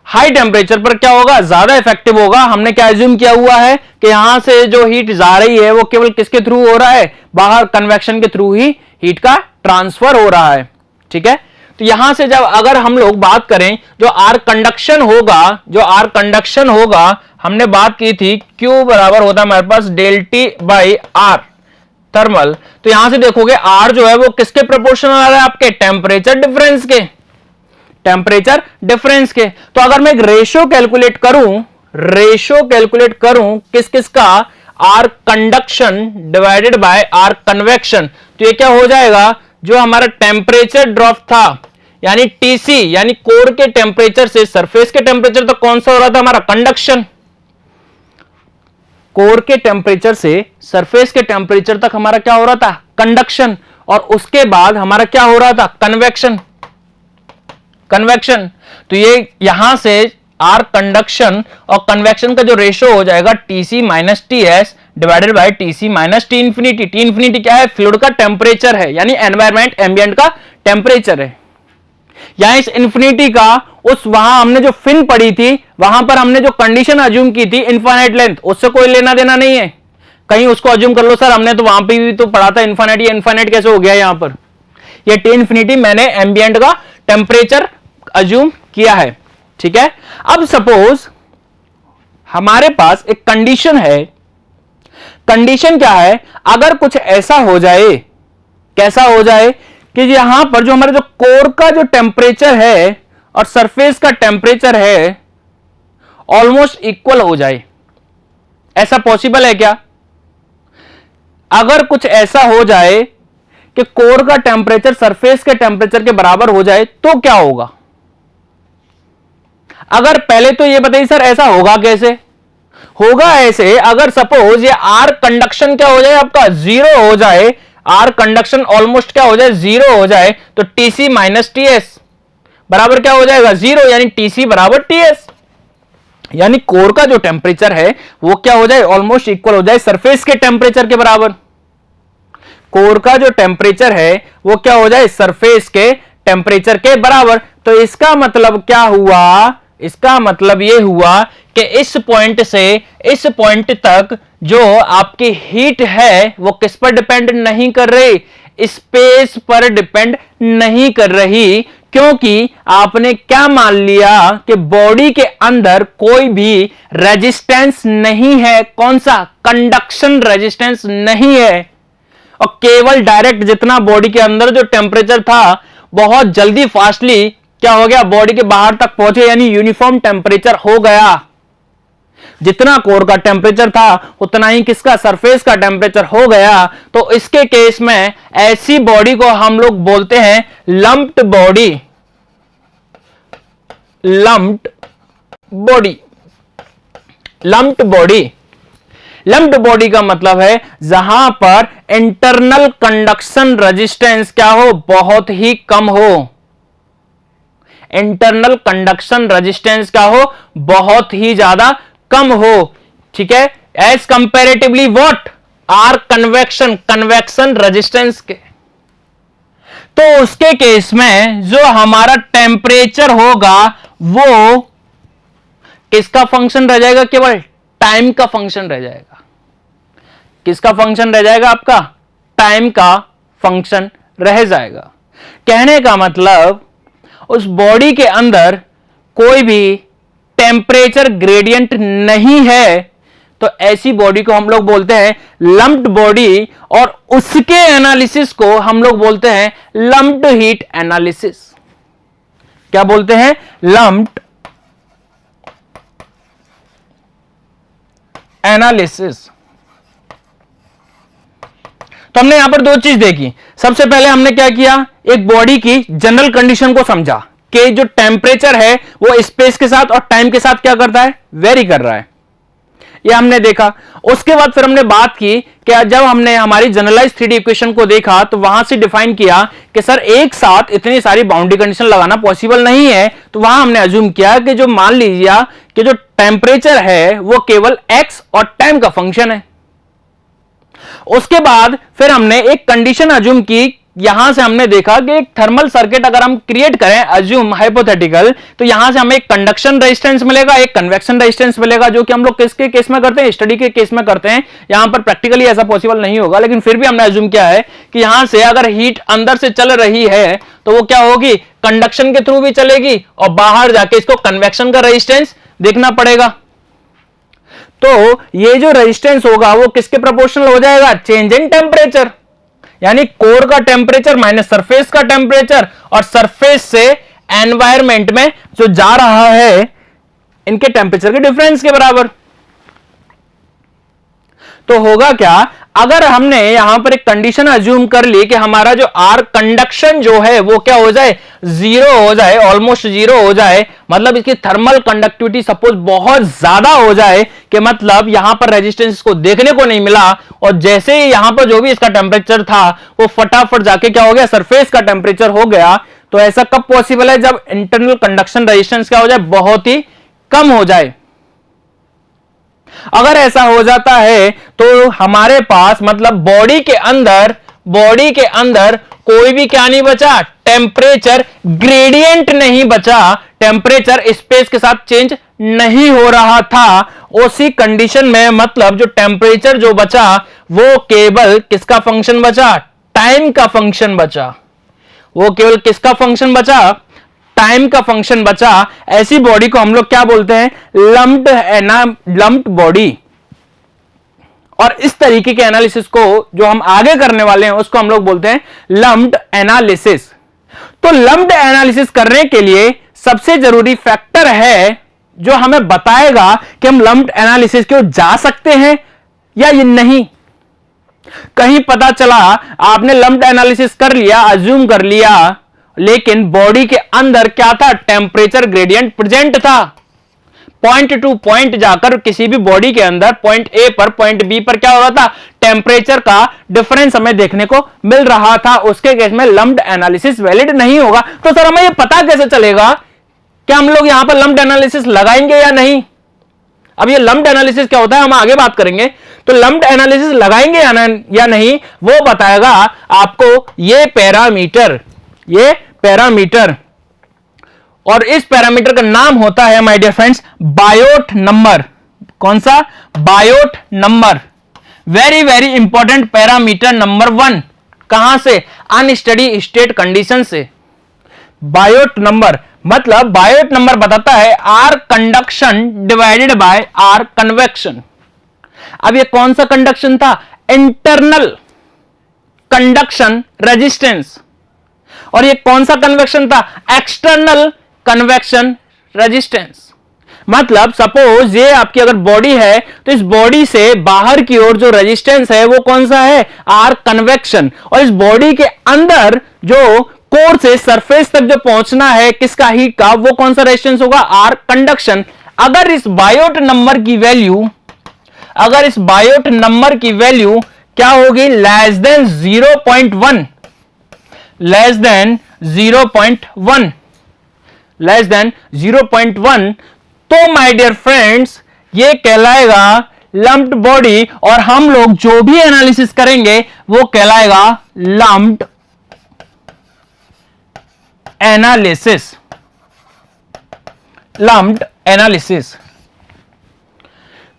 हाई टेम्परेचर पर क्या होगा, ज्यादा इफेक्टिव होगा। हमने क्या एज्यूम किया हुआ है कि यहां से जो हीट जा रही है वो केवल किसके थ्रू हो रहा है, बाहर कन्वेक्शन के थ्रू ही हीट का ट्रांसफर हो रहा है। ठीक है, तो यहां से जब अगर हम लोग बात करें, जो आर कंडक्शन होगा, हमने बात की थी Q बराबर होता है हमारे पास del T by R thermal. तो यहां से देखोगे आर जो है वो किसके प्रोपोर्शनल आ रहा है, आपके टेम्परेचर डिफरेंस के। तो अगर मैं एक रेशियो कैलकुलेट करूं किस किस का, R conduction divided by R convection, तो ये क्या हो जाएगा, जो हमारा टेम्परेचर ड्रॉप था यानी टीसी यानी कोर के टेम्परेचर से सरफेस के टेम्परेचर तक कौन सा हो रहा था हमारा कंडक्शन, कोर के टेम्परेचर से सरफेस के टेम्परेचर तक हमारा क्या हो रहा था कंडक्शन, और उसके बाद हमारा क्या हो रहा था कन्वेक्शन। कन्वेक्शन तो ये यहां से आर कंडक्शन और कन्वेक्शन का जो रेशो हो जाएगा TC minus TS divided by TC minus T infinity. T infinity क्या है फ्लूइड का टेम्परेचर है यानी एनवायरमेंट एम्बिएंट का टेम्परेचर है। यहां इस इंफिनिटी का उस वहां हमने जो फिन पड़ी थी वहां पर हमने जो कंडीशन अज्यूम की थी इनफाइनाइट लेंथ, उससे कोई लेना देना नहीं है। कहीं उसको अज्यूम कर लो सर हमने तो वहां पे भी तो पढ़ा था इनफाइनाइट, ये इनफाइनाइट कैसे हो गया यहां पर, ये टी इंफिनिटी मैंने एम्बिएंट का टेम्परेचर अज्यूम किया है। ठीक है, अब सपोज हमारे पास एक कंडीशन है, कंडीशन क्या है अगर कुछ ऐसा हो जाए, कैसा हो जाए कि यहां पर जो हमारे जो कोर का जो टेम्परेचर है और सरफेस का टेम्परेचर है ऑलमोस्ट इक्वल हो जाए, ऐसा पॉसिबल है क्या? अगर कुछ ऐसा हो जाए कि कोर का टेम्परेचर सरफेस के टेम्परेचर के बराबर हो जाए तो क्या होगा? अगर पहले तो ये बताइए सर ऐसा होगा कैसे? होगा ऐसे अगर सपोज ये आर कंडक्शन क्या हो जाए आपका जीरो हो जाए, आर कंडक्शन ऑलमोस्ट क्या हो जाए जीरो हो जाए, तो टीसी माइनस टीएस बराबर क्या हो जाएगा जीरो, यानी टीसी बराबर टीएस, यानी कोर का जो टेम्परेचर है वो क्या हो जाए ऑलमोस्ट इक्वल हो जाए सरफेस के टेम्परेचर के बराबर। कोर का जो टेम्परेचर है वो क्या हो जाए सरफेस के टेम्परेचर के बराबर। तो इसका मतलब क्या हुआ, इसका मतलब यह हुआ कि इस पॉइंट से इस पॉइंट तक जो आपकी हीट है वो किस पर डिपेंड नहीं कर रही, स्पेस पर डिपेंड नहीं कर रही, क्योंकि आपने क्या मान लिया कि बॉडी के अंदर कोई भी रेजिस्टेंस नहीं है, कौन सा कंडक्शन रेजिस्टेंस नहीं है, और केवल डायरेक्ट जितना बॉडी के अंदर जो टेम्परेचर था बहुत जल्दी फास्टली क्या हो गया बॉडी के बाहर तक पहुंचे, यानी यूनिफॉर्म टेम्परेचर हो गया। जितना कोर का टेम्परेचर था उतना ही किसका सरफेस का टेम्परेचर हो गया। तो इसके केस में ऐसी बॉडी को हम लोग बोलते हैं lumped body, lumped body. Lumped body, lumped body का मतलब है जहां पर इंटरनल कंडक्शन रेजिस्टेंस क्या हो बहुत ही कम हो, इंटरनल कंडक्शन रेजिस्टेंस क्या हो बहुत ही ज्यादा कम हो। ठीक है, as comparatively what R convection, convection resistance के। तो उसके केस में जो हमारा टेम्परेचर होगा वो किसका फंक्शन रह जाएगा, केवल टाइम का फंक्शन रह जाएगा। किसका फंक्शन रह जाएगा आपका, टाइम का फंक्शन रह जाएगा। कहने का मतलब उस बॉडी के अंदर कोई भी टेम्परेचर ग्रेडियंट नहीं है, तो ऐसी बॉडी को हम लोग बोलते हैं लंप्ड बॉडी, और उसके एनालिसिस को हम लोग बोलते हैं लंप्ड हीट एनालिसिस। क्या बोलते हैं, लंप्ड एनालिसिस। तो हमने यहां पर दो चीज देखी। सबसे पहले हमने क्या किया, एक बॉडी की जनरल कंडीशन को समझा कि जो टेम्परेचर है वो स्पेस के साथ और टाइम के साथ क्या करता है, वेरी कर रहा है, ये हमने देखा। उसके बाद फिर हमने बात की कि जब हमने हमारी जनरलाइज 3D इक्वेशन को देखा तो वहां से डिफाइन किया कि सर एक साथ इतनी सारी बाउंड्री कंडीशन लगाना पॉसिबल नहीं है, तो वहां हमने अज्यूम किया कि जो मान लीजिए कि जो टेम्परेचर है वो केवल एक्स और टाइम का फंक्शन है। उसके बाद फिर हमने एक कंडीशन अज्यूम की, यहां से हमने देखा कि एक थर्मल सर्किट अगर हम क्रिएट करें अज्यूम हाइपोथेटिकल, तो यहां से हमें एक कंडक्शन रेजिस्टेंस मिलेगा, एक कन्वेक्शन रेजिस्टेंस मिलेगा, जो कि हम लोग किसके केस में करते हैं, स्टडी के केस में करते हैं। यहां पर प्रैक्टिकली ऐसा पॉसिबल नहीं होगा, लेकिन फिर भी हमने अज्यूम किया है कि यहां से अगर हीट अंदर से चल रही है तो वो क्या होगी, कंडक्शन के थ्रू भी चलेगी, और बाहर जाके इसको कन्वेक्शन का रेजिस्टेंस देखना पड़ेगा। तो ये जो रेजिस्टेंस होगा वो किसके प्रोपोर्शनल हो जाएगा, चेंज इन टेम्परेचर, यानी कोर का टेम्परेचर माइनस सरफेस का टेम्परेचर, और सरफेस से एनवायरमेंट में जो जा रहा है इनके टेम्परेचर के डिफरेंस के बराबर। तो होगा क्या, अगर हमने यहां पर एक कंडीशन अज्यूम कर ली कि हमारा जो आर कंडक्शन जो है वो क्या हो जाए, जीरो हो जाए, ऑलमोस्ट जीरो हो जाए, मतलब इसकी थर्मल कंडक्टिविटी सपोज बहुत ज्यादा हो जाए कि मतलब यहां पर रेजिस्टेंस को देखने को नहीं मिला, और जैसे ही यहां पर जो भी इसका टेम्परेचर था वो फटाफट जाके क्या हो गया, सरफेस का टेम्परेचर हो गया। तो ऐसा कब पॉसिबल है, जब इंटरनल कंडक्शन रेजिस्टेंस क्या हो जाए, बहुत ही कम हो जाए। अगर ऐसा हो जाता है तो हमारे पास मतलब बॉडी के अंदर कोई भी क्या नहीं बचा, टेम्परेचर ग्रेडियंट नहीं बचा, टेम्परेचर स्पेस के साथ चेंज नहीं हो रहा था। उसी कंडीशन में मतलब जो टेम्परेचर जो बचा वो केवल किसका फंक्शन बचा, टाइम का फंक्शन बचा। वो केवल किसका फंक्शन बचा, टाइम का फंक्शन बचा। ऐसी बॉडी को हम लोग क्या बोलते हैं, लम्प्ड बॉडी। और इस तरीके के एनालिसिस को जो हम आगे करने वाले हैं उसको हम लोग बोलते हैं लम्प्ड एनालिसिस। तो लम्प्ड एनालिसिस करने के लिए सबसे जरूरी फैक्टर है जो हमें बताएगा कि हम लम्प्ड एनालिसिस की ओर जा सकते हैं या ये नहीं। कहीं पता चला आपने लम्प्ड एनालिसिस कर लिया, अज्यूम कर लिया, लेकिन बॉडी के अंदर क्या था, टेम्परेचर ग्रेडियंट प्रेजेंट था। पॉइंट टू पॉइंट जाकर किसी भी बॉडी के अंदर पॉइंट ए पर पॉइंट बी पर क्या हो रहा था, टेम्परेचर का डिफरेंस हमें देखने को मिल रहा था। उसके केस में लम्प्ड एनालिसिस वैलिड नहीं होगा। तो सर हमें यह पता कैसे चलेगा कि हम लोग यहां पर लम्प्ड एनालिसिस लगाएंगे या नहीं। अब ये लम्प्ड एनालिसिस क्या होता है हम आगे बात करेंगे। तो लम्प्ड एनालिसिस लगाएंगे या नहीं वो बताएगा आपको ये पैरामीटर, और इस पैरामीटर का नाम होता है my dear friends Biot number. कौन सा, Biot number. Very very important parameter number 1। कहां से, अनस्टडी स्टेट कंडीशन से। बायोट नंबर मतलब बायोट नंबर बताता है R conduction divided by R convection. अब ये कौन सा कंडक्शन था, इंटरनल कंडक्शन रेजिस्टेंस। और ये कौन सा कन्वेक्शन था, एक्सटर्नल कन्वेक्शन रेजिस्टेंस। मतलब सपोज ये आपकी अगर बॉडी है तो इस बॉडी से बाहर की ओर जो रेजिस्टेंस है वो कौन सा है, आर कन्वेक्शन। और इस बॉडी के अंदर जो कोर से सरफेस तक जो पहुंचना है किसका, हीट का, वो कौन सा रेजिस्टेंस होगा, आर कंडक्शन। अगर इस बायोट नंबर की वैल्यू क्या होगी, लेस देन 0.1, लेस देन 0.1, तो माय डियर फ्रेंड्स ये कहलाएगा लम्प्ड बॉडी। और हम लोग जो भी एनालिसिस करेंगे वो कहलाएगा लम्प्ड एनालिसिस।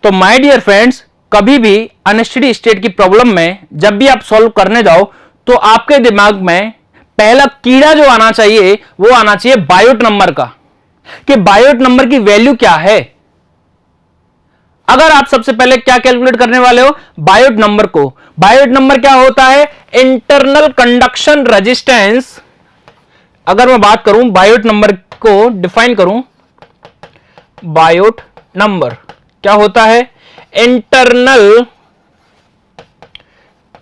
तो माय डियर फ्रेंड्स कभी भी अनस्टडी स्टेट की प्रॉब्लम में जब भी आप सॉल्व करने जाओ तो आपके दिमाग में पहला कीड़ा जो आना चाहिए वो आना चाहिए बायोट नंबर का, कि बायोट नंबर की वैल्यू क्या है। अगर आप सबसे पहले क्या कैलकुलेट करने वाले हो, बायोट नंबर को। बायोट नंबर क्या होता है, इंटरनल कंडक्शन रेजिस्टेंस। अगर मैं बात करूं बायोट नंबर को डिफाइन करूं, बायोट नंबर क्या होता है, internal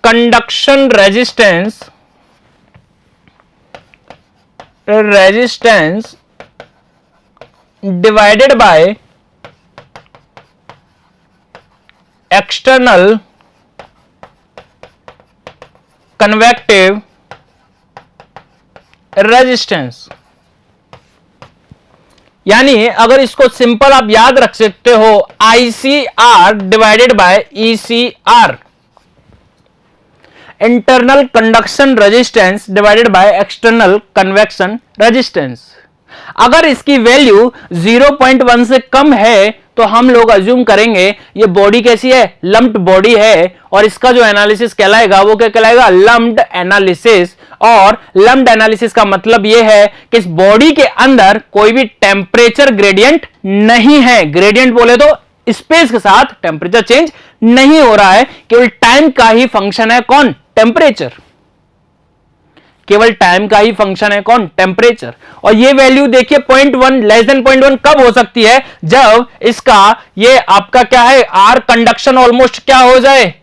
conduction resistance divided by external convective resistance. यानी अगर इसको सिंपल आप याद रख सकते हो, ICR divided by ECR, internal conduction resistance divided by external convection resistance. अगर इसकी वैल्यू 0.1 से कम है तो हम लोग अज्यूम करेंगे ये बॉडी कैसी है, लम्प्ड बॉडी है, और इसका जो एनालिसिस कहलाएगा वो क्या कहलाएगा, लम्प्ड एनालिसिस। और लम्प्ड एनालिसिस का मतलब ये है कि इस बॉडी के अंदर कोई भी टेम्परेचर ग्रेडियंट नहीं है। ग्रेडियंट बोले तो स्पेस के साथ टेम्परेचर चेंज नहीं हो रहा है, केवल टाइम का ही फंक्शन है कौन, टेम्परेचर। केवल टाइम का ही फंक्शन है कौन, टेम्परेचर। और ये वैल्यू देखिए 0.1, लेस देन 0.1 कब हो सकती है, जब इसका ये आपका क्या है, आर कंडक्शन ऑलमोस्ट क्या हो जाए,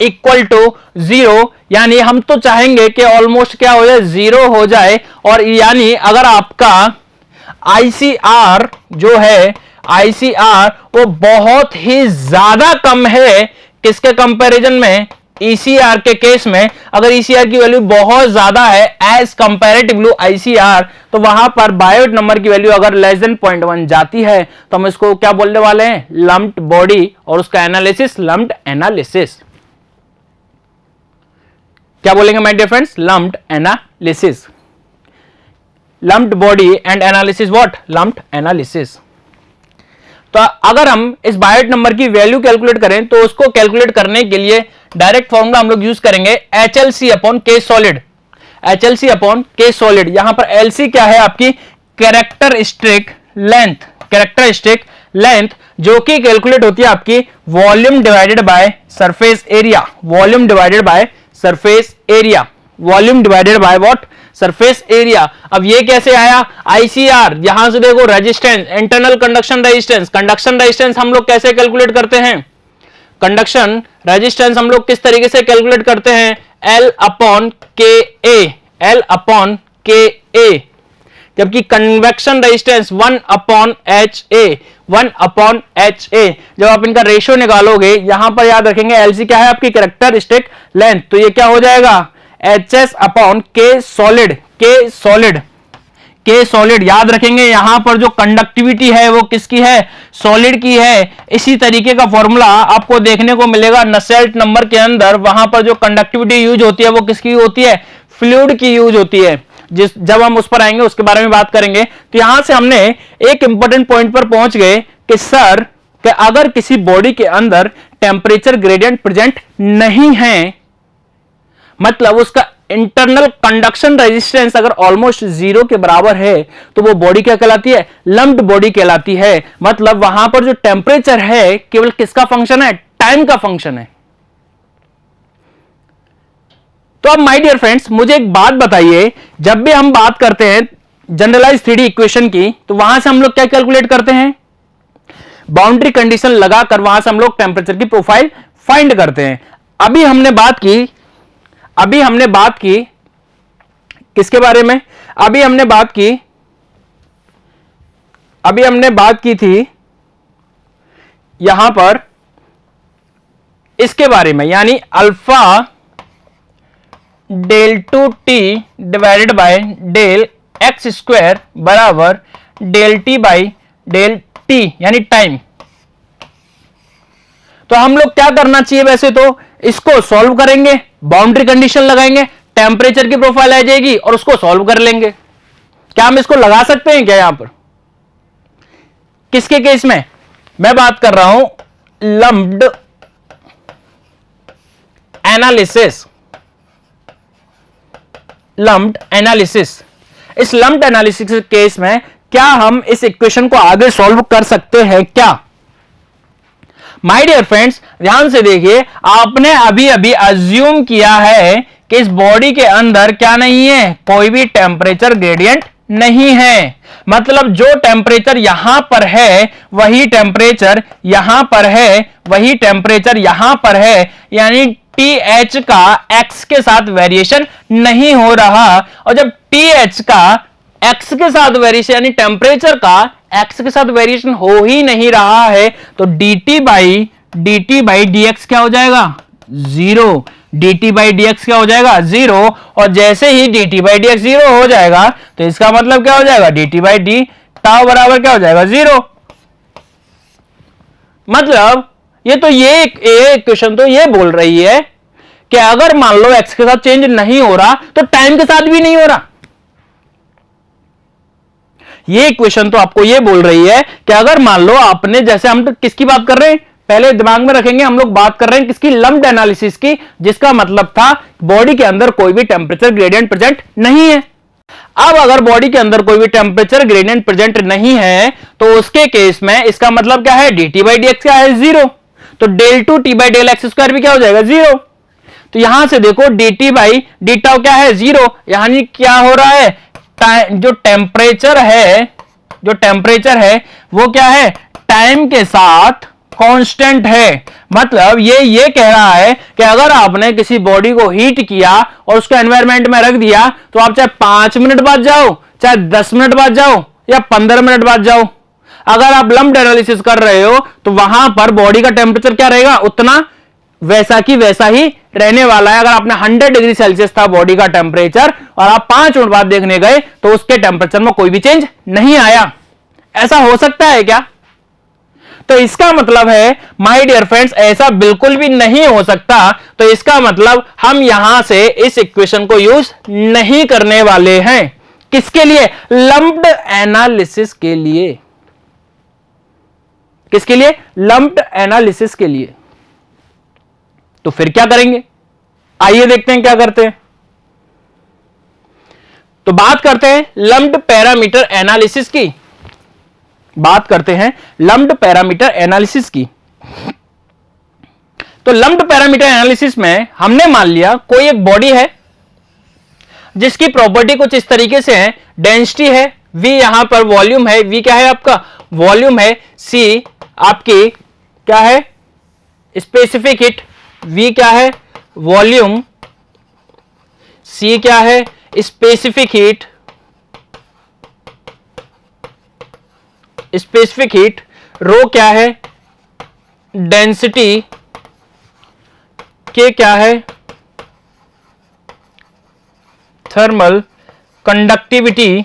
इक्वल टू 0, यानी हम तो चाहेंगे कि ऑलमोस्ट क्या हो जाए, 0 हो जाए। और यानी अगर आपका ICR जो है, ICR वो बहुत ही ज्यादा कम है किसके कंपैरिजन में, ECR के केस में। अगर ECR की वैल्यू बहुत ज्यादा है एज कंपैरेटिव टू ICR, तो वहां पर बायोट नंबर की वैल्यू अगर लेस देन 0.1 जाती है तो हम इसको क्या बोलने वाले हैं, लम्प्ड बॉडी, और उसका एनालिसिस लम्प्ड एनालिसिस। क्या बोलेंगे my dear friends, lumped analysis. Lumped body and analysis what, lumped analysis. तो अगर हम इस बायोट नंबर की वैल्यू कैलकुलेट करें तो उसको कैलकुलेट करने के लिए डायरेक्ट फॉर्मूला हम लोग यूज करेंगे HLC upon K solid, HLC upon K solid. यहां पर LC क्या है आपकी, कैरेक्टरिस्टिक लेंथ, कैरेक्टरिस्टिक लेंथ जो कि कैलकुलेट होती है आपकी volume divided by surface area, volume divided by surface area, volume divided by what, surface area. अब ये कैसे आया, ICR, यहां से देखो resistance, internal conduction resistance, conduction resistance हम लोग कैसे कैलकुलेट करते हैं, कंडक्शन रेजिस्टेंस हम लोग किस तरीके से कैलकुलेट करते हैं, L upon KA, L upon KA। जबकि convection resistance 1 upon HA, 1 upon HA। जब आप इनका रेशियो निकालोगे, यहां पर याद रखेंगे LC क्या है आपकी कैरेक्टरिस्टिक लेंथ, तो ये क्या हो जाएगा HS upon K solid, K solid, K solid. याद रखेंगे यहां पर जो कंडक्टिविटी है वो किसकी है, सॉलिड की है। इसी तरीके का फॉर्मूला आपको देखने को मिलेगा नसेल्ट नंबर के अंदर, वहां पर जो कंडक्टिविटी यूज होती है वो किसकी होती है, फ्लूइड की यूज होती है। जब हम उस पर आएंगे उसके बारे में बात करेंगे। तो यहां से हमने एक इंपॉर्टेंट पॉइंट पर पहुंच गए कि सर कि अगर किसी बॉडी के अंदर टेम्परेचर ग्रेडियंट प्रेजेंट नहीं है, मतलब उसका इंटरनल कंडक्शन रेजिस्टेंस अगर ऑलमोस्ट 0 के बराबर है, तो वो बॉडी क्या कहलाती है, लम्प्ड बॉडी कहलाती है। मतलब वहां पर जो टेम्परेचर है केवल किसका फंक्शन है, टाइम का फंक्शन है। तो अब माय डियर फ्रेंड्स मुझे एक बात बताइए, जब भी हम बात करते हैं जनरलाइज 3D इक्वेशन की, तो वहां से हम लोग क्या कैलकुलेट करते हैं, बाउंड्री कंडीशन लगाकर वहां से हम लोग टेम्परेचर की प्रोफाइल फाइंड करते हैं। अभी हमने बात की किसके बारे में, अभी हमने बात की थी यहां पर इसके बारे में, यानी alpha del 2t divided by del x square बराबर del T by del T, यानी टाइम। तो हम लोग क्या करना चाहिए, वैसे तो इसको सॉल्व करेंगे, बाउंड्री कंडीशन लगाएंगे, टेम्परेचर की प्रोफाइल आ जाएगी और उसको सॉल्व कर लेंगे। क्या हम इसको लगा सकते हैं क्या, यहां पर किसके केस में मैं बात कर रहा हूं, लम्प्ड एनालिसिस, लम्प्ड एनालिसिस। इस लम्प्ड एनालिसिस के केस में क्या हम इस इक्वेशन को आगे सॉल्व कर सकते हैं क्या? माय डियर फ्रेंड्स ध्यान से देखिए, आपने अभी अभी अज्यूम किया है कि इस बॉडी के अंदर क्या नहीं है, कोई भी टेम्परेचर ग्रेडियंट नहीं है। मतलब जो टेम्परेचर यहां पर है वही टेम्परेचर यहां पर है, वही टेम्परेचर यहां पर है, यानी TH का x के साथ वेरिएशन नहीं हो रहा। और जब TH का x के साथ वेरिएशन, यानी टेम्परेचर का x के साथ वेरिएशन हो ही नहीं रहा है, तो dt बाई dx क्या हो जाएगा, 0। dt बाई dx क्या हो जाएगा, 0। और जैसे ही dt बाई dx 0 हो जाएगा तो इसका मतलब क्या हो जाएगा, dt बाई डी टाउ बराबर क्या हो जाएगा, 0। मतलब ये इक्वेशन तो ये बोल रही है कि अगर मान लो x के साथ चेंज नहीं हो रहा तो टाइम के साथ भी नहीं हो रहा। ये इक्वेशन तो आपको ये बोल रही है कि अगर मान लो आपने, जैसे हम तो किसकी बात कर रहे हैं, पहले दिमाग में रखेंगे, हम लोग बात कर रहे हैं किसकी, लम्प्ड एनालिसिस की, जिसका मतलब था बॉडी के अंदर कोई भी टेम्परेचर ग्रेडियंट प्रेजेंट नहीं है। अब अगर बॉडी के अंदर कोई भी टेम्परेचर ग्रेडियंट प्रेजेंट नहीं है तो उसके केस में इसका मतलब क्या है, dt बाई dx क्या है, 0। तो del 2t by del x square भी क्या हो जाएगा, 0। तो यहां से देखो dt बाई डी टाउ क्या है, 0। यानी क्या हो रहा है, जो टेम्परेचर है वो क्या है, टाइम के साथ कांस्टेंट है। मतलब ये कह रहा है कि अगर आपने किसी बॉडी को हीट किया और उसको एनवायरमेंट में रख दिया तो आप चाहे 5 मिनट बाद जाओ, चाहे 10 मिनट बाद जाओ या 15 मिनट बाद जाओ, अगर आप लम्प्ड एनालिसिस कर रहे हो तो वहां पर बॉडी का टेम्परेचर क्या रहेगा, उतना वैसा की वैसा ही रहने वाला है। अगर आपने 100 डिग्री सेल्सियस था बॉडी का टेम्परेचर और आप 5 मिनट बाद देखने गए तो उसके टेम्परेचर में कोई भी चेंज नहीं आया। ऐसा हो सकता है क्या? तो इसका मतलब है माय डियर फ्रेंड्स, ऐसा बिल्कुल भी नहीं हो सकता। तो इसका मतलब हम यहां से इस इक्वेशन को यूज नहीं करने वाले हैं। किसके लिए? लम्प्ड एनालिसिस के लिए। किसके लिए? लम्प्ड एनालिसिस के लिए। तो फिर क्या करेंगे, आइए देखते हैं क्या करते हैं। तो बात करते हैं लम्प्ड पैरामीटर एनालिसिस की। बात करते हैं लम्प्ड पैरामीटर एनालिसिस की। तो लम्प्ड पैरामीटर एनालिसिस में हमने मान लिया कोई एक बॉडी है जिसकी प्रॉपर्टी कुछ इस तरीके से है, डेंसिटी है V, यहां पर वॉल्यूम है, V क्या है आपका वॉल्यूम है, C आपकी क्या है स्पेसिफिक हीट, V क्या है वॉल्यूम, C क्या है स्पेसिफिक हीट, स्पेसिफिक हीट, रो क्या है डेंसिटी, K क्या है थर्मल कंडक्टिविटी,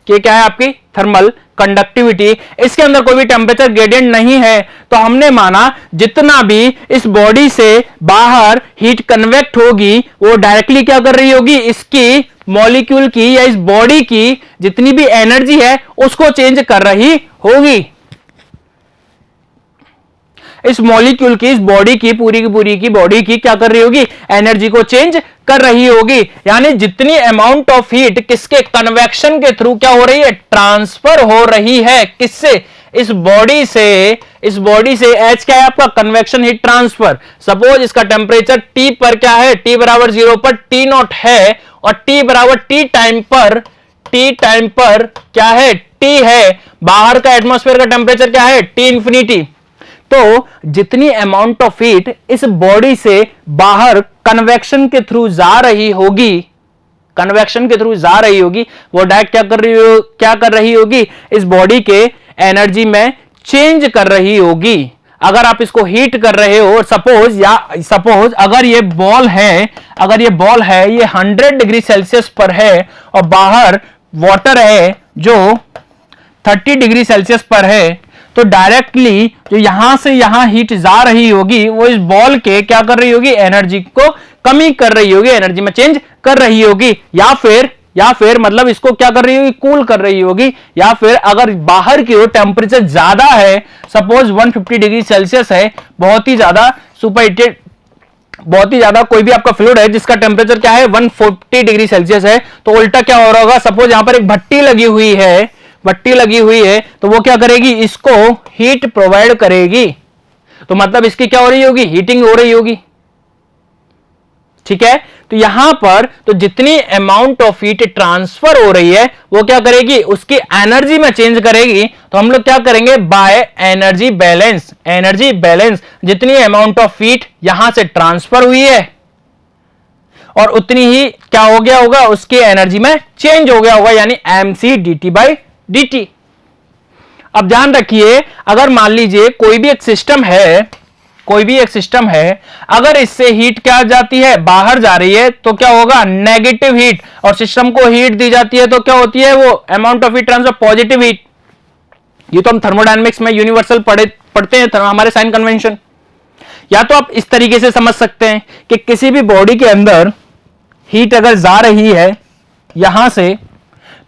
K क्या है आपकी थर्मल कंडक्टिविटी। इसके अंदर कोई भी टेम्परेचर ग्रेडियंट नहीं है। तो हमने माना जितना भी इस बॉडी से बाहर हीट कन्वेक्ट होगी वो डायरेक्टली क्या कर रही होगी, इसकी मॉलिक्यूल की या इस बॉडी की जितनी भी एनर्जी है उसको चेंज कर रही होगी। इस मॉलिक्यूल की, इस बॉडी की पूरी की बॉडी की क्या कर रही होगी, एनर्जी को चेंज कर रही होगी। यानी जितनी अमाउंट ऑफ हीट किसके कन्वेक्शन के थ्रू क्या हो रही है, ट्रांसफर हो रही है। किससे? इस बॉडी से। इस बॉडी से H क्या है आपका कन्वेक्शन हीट ट्रांसफर। सपोज इसका टेम्परेचर T पर क्या है, T बराबर 0 पर T नॉट है और T बराबर T टाइम पर क्या है T है। बाहर का एटमॉस्फेयर का टेम्परेचर क्या है T इंफिनिटी। तो जितनी अमाउंट ऑफ हीट इस बॉडी से बाहर कन्वेक्शन के थ्रू जा रही होगी, कन्वेक्शन के थ्रू जा रही होगी, वो डायरेक्ट क्या कर रही होगी, इस बॉडी के एनर्जी में चेंज कर रही होगी। अगर आप इसको हीट कर रहे हो, सपोज अगर ये बॉल है, ये 100 डिग्री सेल्सियस पर है और बाहर वाटर है जो 30 डिग्री सेल्सियस पर है, तो डायरेक्टली जो यहां से यहां हीट जा रही होगी वो इस बॉल के क्या कर रही होगी, एनर्जी को कमी कर रही होगी, एनर्जी में चेंज कर रही होगी। या फिर मतलब इसको क्या कर रही होगी, कूल कर रही होगी। या फिर अगर बाहर की ओर टेम्परेचर ज्यादा है, सपोज 150 डिग्री सेल्सियस है, बहुत ही ज्यादा सुपर हीटेड, बहुत ही ज्यादा कोई भी आपका फ्लूइड है जिसका टेम्परेचर क्या है 140 डिग्री सेल्सियस है, तो उल्टा क्या हो रहा होगा, सपोज यहां पर एक भट्टी लगी हुई है तो वो क्या करेगी, इसको हीट प्रोवाइड करेगी। तो मतलब इसकी क्या हो रही होगी, हीटिंग हो रही होगी। ठीक है, तो यहां पर तो जितनी अमाउंट ऑफ हीट ट्रांसफर हो रही है वो क्या करेगी, उसकी एनर्जी में चेंज करेगी। तो हम लोग क्या करेंगे, बाय एनर्जी बैलेंस, जितनी अमाउंट ऑफ हीट यहां से ट्रांसफर हुई है और उतनी ही क्या हो गया होगा, उसकी एनर्जी में चेंज हो गया होगा, यानी mc dt। अब ध्यान रखिए, अगर मान लीजिए कोई भी एक सिस्टम है, अगर इससे हीट क्या जाती है, बाहर जा रही है, तो क्या होगा, नेगेटिव हीट, और सिस्टम को हीट दी जाती है तो क्या होती है, वो amount of heat transfer positive heat. ये तो हम थर्मोडायनेमिक्स में यूनिवर्सल पढ़ते हैं, हमारे साइन कन्वेंशन। या तो आप इस तरीके से समझ सकते हैं कि किसी भी बॉडी के अंदर हीट अगर जा रही है यहां से,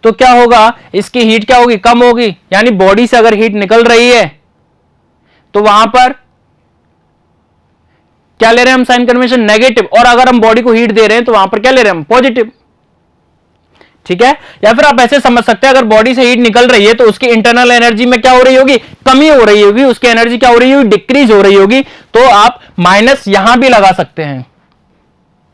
तो क्या होगा, इसकी हीट क्या होगी, कम होगी। यानी बॉडी से अगर हीट निकल रही है तो वहां पर क्या ले रहे हैं हम, साइन कन्वेंशन नेगेटिव, और अगर हम बॉडी को हीट दे रहे हैं तो वहां पर क्या ले रहे हैं हम, पॉजिटिव। ठीक है, या फिर आप ऐसे समझ सकते हैं, अगर बॉडी से हीट निकल रही है तो उसकी इंटरनल एनर्जी में क्या हो रही होगी, कमी हो रही होगी, उसकी एनर्जी क्या हो रही होगी, डिक्रीज हो रही होगी। तो आप माइनस यहां भी लगा सकते हैं,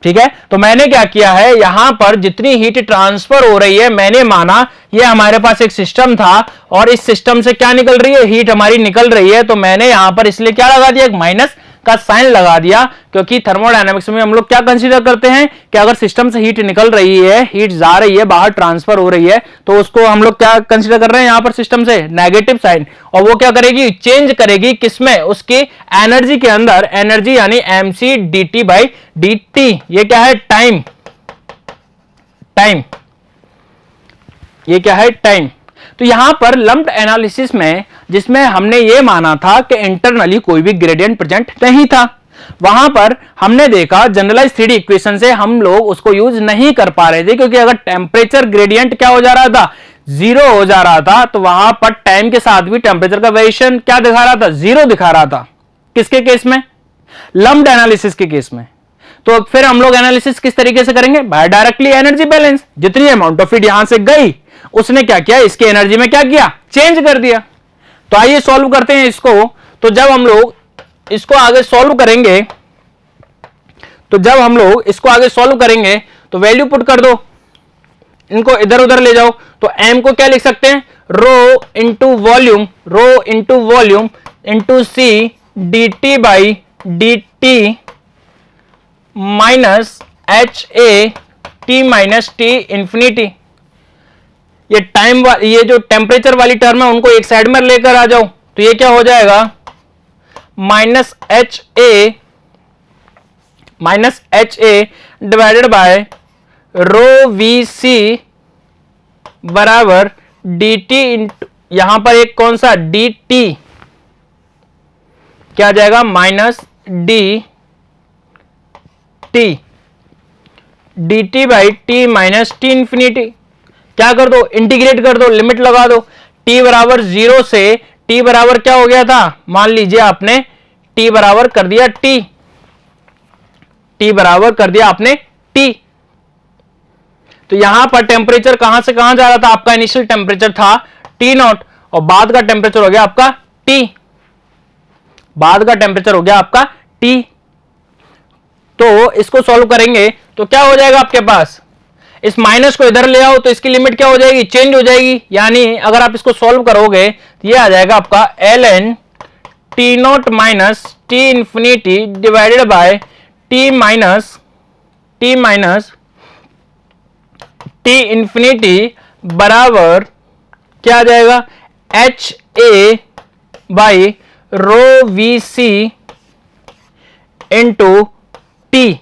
ठीक है, तो मैंने क्या किया है, यहां पर जितनी हीट ट्रांसफर हो रही है मैंने माना ये हमारे पास एक सिस्टम था और इस सिस्टम से क्या निकल रही है, हीट हमारी निकल रही है, तो मैंने यहां पर इसलिए क्या लगा दिया, एक माइनस का साइन लगा दिया, क्योंकि थर्मोडायनेमिक्स में हम लोग क्या कंसीडर करते हैं कि अगर सिस्टम से हीट निकल रही है, हीट जा रही है, बाहर ट्रांसफर हो रही है, तो उसको हम लोग क्या कंसीडर कर रहे हैं यहां पर सिस्टम से, नेगेटिव साइन। और वो क्या करेगी, चेंज करेगी किसमें, उसकी एनर्जी के अंदर, एनर्जी यानी mc dt बाई dt, ये क्या है, टाइम, टाइम, ये क्या है, टाइम। तो यहां पर लंप्ड एनालिसिस में, जिसमें हमने ये माना था कि इंटरनली कोई भी ग्रेडियंट प्रेजेंट नहीं था, वहां पर हमने देखा जनरलाइज 3D इक्वेशन से हम लोग उसको यूज नहीं कर पा रहे थे, क्योंकि अगर टेम्परेचर ग्रेडियंट क्या हो जा रहा था, जीरो हो जा रहा था, तो वहां पर टाइम के साथ भी टेम्परेचर का वेरिएशन क्या दिखा रहा था, जीरो दिखा रहा था। किसके केस में, लंप्ड एनालिसिस के केस में। तो फिर हम लोग एनालिसिस किस तरीके से करेंगे, बाय डायरेक्टली एनर्जी बैलेंस, जितनी अमाउंट ऑफ हीट यहां से गई उसने क्या किया, इसके एनर्जी में क्या किया, चेंज कर दिया। तो आइए सॉल्व करते हैं इसको। तो जब हम लोग इसको आगे सॉल्व करेंगे, तो वैल्यू पुट कर दो, इनको इधर उधर ले जाओ, तो m को क्या लिख सकते हैं, rho into volume into C dt by dt minus H A T minus T infinity. ये टाइम, ये जो टेम्परेचर वाली टर्म है उनको एक साइड में लेकर आ जाओ, तो ये क्या हो जाएगा, minus H A divided by rho V C बराबर डी टी, यहां पर एक कौन सा, डी टी, क्या आ जाएगा, minus D T, D T by T minus T infinity. क्या कर दो, इंटीग्रेट कर दो, लिमिट लगा दो, t बराबर 0 से t बराबर क्या हो गया था, मान लीजिए आपने t बराबर कर दिया t बराबर कर दिया आपने t। तो यहां पर टेम्परेचर कहां से कहां जा रहा था, आपका इनिशियल टेम्परेचर था T0 और बाद का टेम्परेचर हो गया आपका T, बाद का टेम्परेचर हो गया आपका T। तो इसको सॉल्व करेंगे तो क्या हो जाएगा आपके पास, इस माइनस को इधर ले आओ तो इसकी लिमिट क्या हो जाएगी, चेंज हो जाएगी, यानी अगर आप इसको सॉल्व करोगे तो ये आ जाएगा आपका ln T0 minus T infinity divided by T minus T infinity बराबर क्या आ जाएगा, H A by rho V C into T.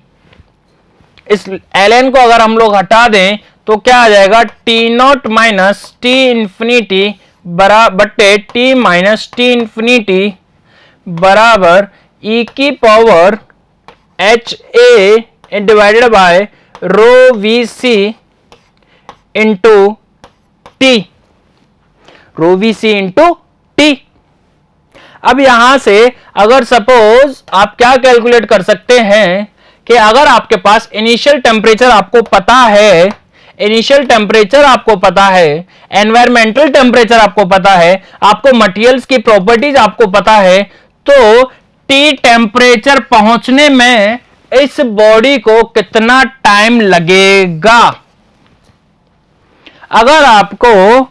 इस ln को अगर हम लोग हटा दें तो क्या आ जाएगा, T0 माइनस टी इंफिनिटी बटे T माइनस टी इंफिनिटी बराबर e की power H A divided by rho V C into T, rho V C into T. अब यहां से अगर सपोज आप क्या कैलकुलेट कर सकते हैं कि अगर आपके पास इनिशियल टेम्परेचर आपको पता है, एनवायरमेंटल टेम्परेचर आपको पता है, आपको मटेरियल्स की प्रॉपर्टीज आपको पता है, तो टी टेम्परेचर पहुंचने में इस बॉडी को कितना टाइम लगेगा। अगर आपको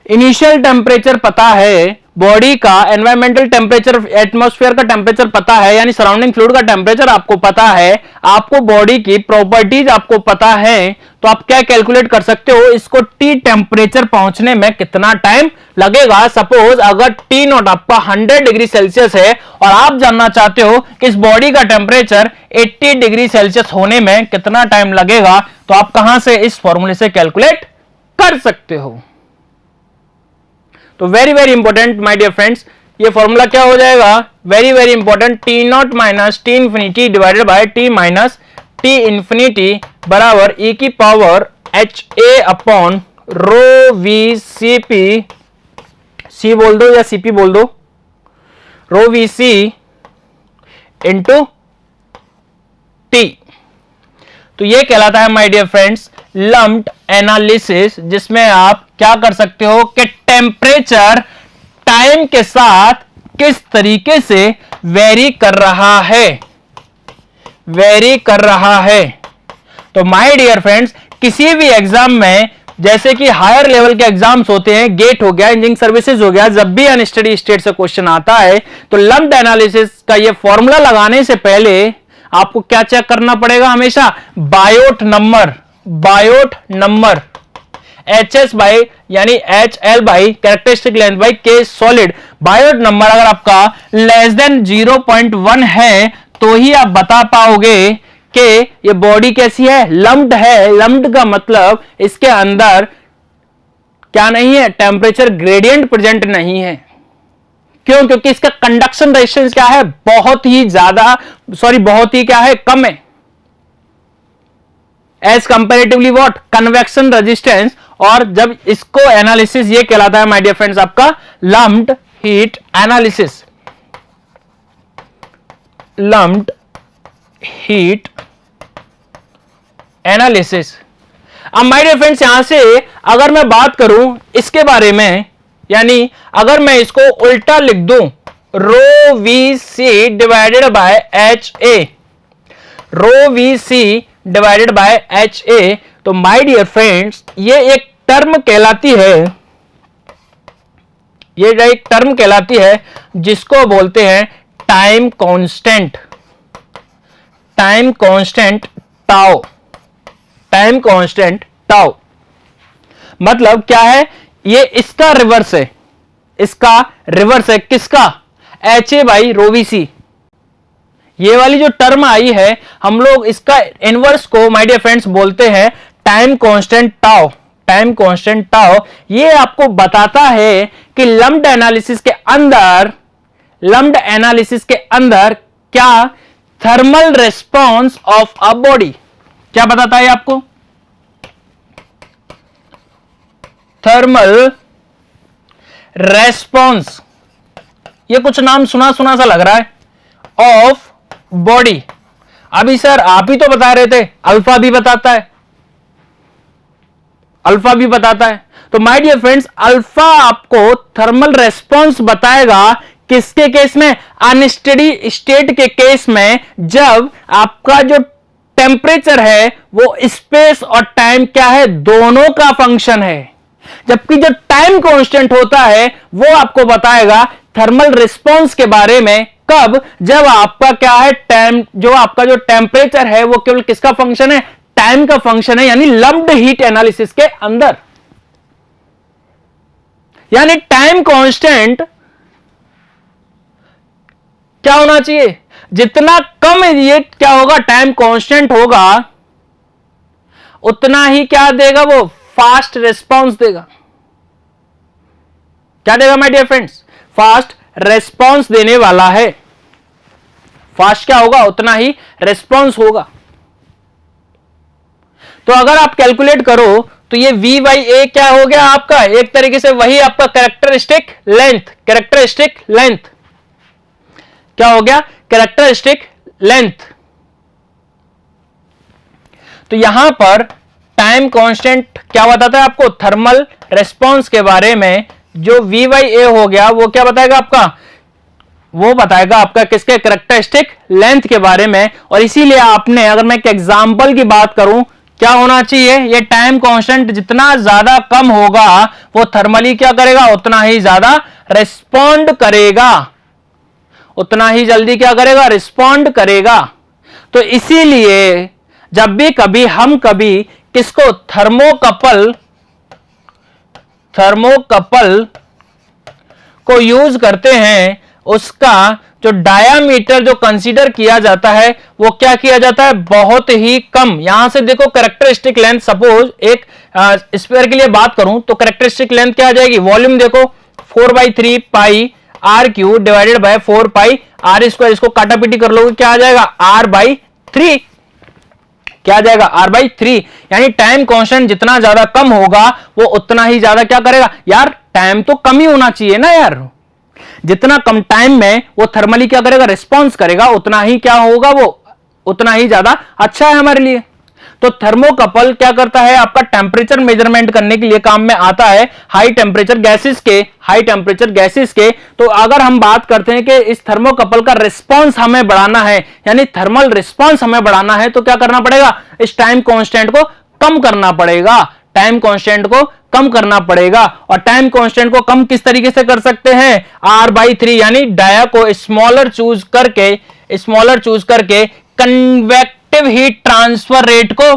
इनिशियल टेम्परेचर पता है बॉडी का, एनवायरमेंटल टेम्परेचर, एटमॉस्फेयर का टेम्परेचर पता है, यानी सराउंडिंग फ्लूइड का टेम्परेचर आपको पता है, आपको बॉडी की प्रॉपर्टीज आपको पता है, तो आप क्या कैलकुलेट कर सकते हो, इसको टी टेम्परेचर पहुंचने में कितना टाइम लगेगा। सपोज अगर टी नॉट आपका 100 डिग्री सेल्सियस है और आप जानना चाहते हो कि इस बॉडी का टेम्परेचर 80 डिग्री सेल्सियस होने में कितना टाइम लगेगा, तो आप कहां से इस फॉर्मूले से कैलकुलेट कर सकते हो। तो very important my dear friends, ये फॉर्मूला क्या हो जाएगा, very important, T naught minus T infinity divided by T minus T infinity बराबर e की power H A upon rho V C P, C बोल दो या सीपी बोल दो, rho V C into T. तो ये कहलाता है my dear friends lumped analysis, जिसमें आप क्या कर सकते हो कि टेम्परेचर टाइम के साथ किस तरीके से वेरी कर रहा है, वेरी कर रहा है। तो माय डियर फ्रेंड्स, किसी भी एग्जाम में जैसे कि हायर लेवल के एग्जाम्स होते हैं, गेट हो गया, इंजीनियरिंग सर्विसेज हो गया, जब भी अनस्टडी स्टेट से क्वेश्चन आता है तो लंप्ड एनालिसिस का ये फॉर्मूला लगाने से पहले आपको क्या चेक करना पड़ेगा? हमेशा बायोट नंबर HS बाई यानी HL by characteristic length by K solid. Biot number अगर आपका लेस देन 0.1 है तो ही आप बता पाओगे कि ये बॉडी कैसी है, लम्प्ड है। लम्प्ड का मतलब इसके अंदर क्या नहीं है, टेम्परेचर ग्रेडियंट प्रेजेंट नहीं है। क्यों? क्योंकि इसका कंडक्शन रेजिस्टेंस क्या है, बहुत ही क्या है, कम है as comparatively what, convection resistance. और जब इसको एनालिसिस ये कहलाता है माय डियर फ्रेंड्स आपका lumped heat analysis. Lumped heat analysis. अब माय डियर फ्रेंड्स यहां से अगर मैं बात करूं इसके बारे में, यानी अगर मैं इसको उल्टा लिख दूं rho V C divided by H A, rho V C divided by H A, तो माय डियर फ्रेंड्स ये एक टर्म कहलाती है, ये एक टर्म कहलाती है जिसको बोलते हैं time constant. Time constant tau, time constant tau मतलब क्या है, ये इसका रिवर्स है, इसका रिवर्स है किसका, HA बाई रो वी सी। ये वाली जो टर्म आई है हम लोग इसका इनवर्स को माय डियर फ्रेंड्स बोलते हैं time constant tau. Time constant tau ये आपको बताता है कि लम्प्ड एनालिसिस के अंदर क्या thermal response of a body, क्या बताता है आपको, थर्मल रेस्पॉन्स। ये कुछ नाम सुना सुना सा लग रहा है, ऑफ बॉडी। अभी सर आप ही तो बता रहे थे अल्फा भी बताता है, अल्फा भी बताता है। तो माय डियर फ्रेंड्स अल्फा आपको थर्मल रेस्पॉन्स बताएगा किसके केस में, अनस्टेडी स्टेट के केस में, जब आपका जो टेम्परेचर है वो स्पेस और टाइम क्या है, दोनों का फंक्शन है। जबकि जो टाइम कांस्टेंट होता है वो आपको बताएगा थर्मल रिस्पॉन्स के बारे में, कब, जब आपका क्या है, टाइम, जो आपका जो टेम्परेचर है वो केवल किसका फंक्शन है, टाइम का फंक्शन है, यानी लम्प्ड हीट एनालिसिस के अंदर। यानी टाइम कांस्टेंट क्या होना चाहिए, जितना कम ये क्या होगा, टाइम कांस्टेंट होगा, उतना ही क्या देगा वो, फास्ट रिस्पॉन्स देगा। क्या देगा my dear friends, fast response देने वाला है। फास्ट क्या होगा, उतना ही रिस्पॉन्स होगा। तो अगर आप कैलकुलेट करो तो ये V बाई ए क्या हो गया आपका, एक तरीके से वही आपका कैरेक्टरिस्टिक लेंथ, कैरेक्टरिस्टिक लेंथ क्या हो गया, कैरेक्टरिस्टिक लेंथ। तो यहां पर टाइम कांस्टेंट क्या बताता है आपको, थर्मल रेस्पॉन्स के बारे में। जो V बाई ए हो गया वो क्या बताएगा आपका, वो बताएगा आपका किसके, कैरेक्टरिस्टिक लेंथ के बारे में। और इसीलिए आपने, अगर मैं एक एग्जांपल की बात करूं, क्या होना चाहिए, ये टाइम कांस्टेंट जितना ज्यादा कम होगा वो थर्मली क्या करेगा, उतना ही ज्यादा रिस्पॉन्ड करेगा, उतना ही जल्दी क्या करेगा, रिस्पॉन्ड करेगा। तो इसीलिए जब भी कभी हम कभी किसको थर्मोकपल को यूज करते हैं, उसका जो डायामीटर जो कंसीडर किया जाता है वो क्या किया जाता है, बहुत ही कम। यहां से देखो कैरेक्टरिस्टिक लेंथ, सपोज एक स्फीयर के लिए बात करूं तो कैरेक्टरिस्टिक लेंथ क्या आ जाएगी, वॉल्यूम देखो 4/3 pi R cube divided by 4 pi R square. इसको काटापीटी कर लोगे क्या आ जाएगा, R/3, क्या आ जाएगा, R/3। यानी टाइम कांस्टेंट जितना ज्यादा कम होगा वो उतना ही ज्यादा क्या करेगा, यार टाइम तो कम ही होना चाहिए ना यार, जितना कम टाइम में वो थर्मली क्या करेगा, रिस्पॉन्स करेगा, उतना ही क्या होगा, वो उतना ही ज्यादा अच्छा है हमारे लिए। तो थर्मोकपल क्या करता है, आपका टेम्परेचर मेजरमेंट करने के लिए काम में आता है हाई टेम्परेचर गैसेस के। तो अगर हम बात करते हैं कि इस थर्मोकपल का रिस्पांस हमें बढ़ाना है, यानी थर्मल रिस्पांस हमें बढ़ाना है, तो क्या करना पड़ेगा, इस टाइम कांस्टेंट को कम करना पड़ेगा, टाइम कांस्टेंट को कम करना पड़ेगा। और टाइम कांस्टेंट को कम किस तरीके से कर सकते हैं, R/3, यानी डाया को स्मॉलर चूज करके कन्वेक्टिव हीट ट्रांसफर रेट को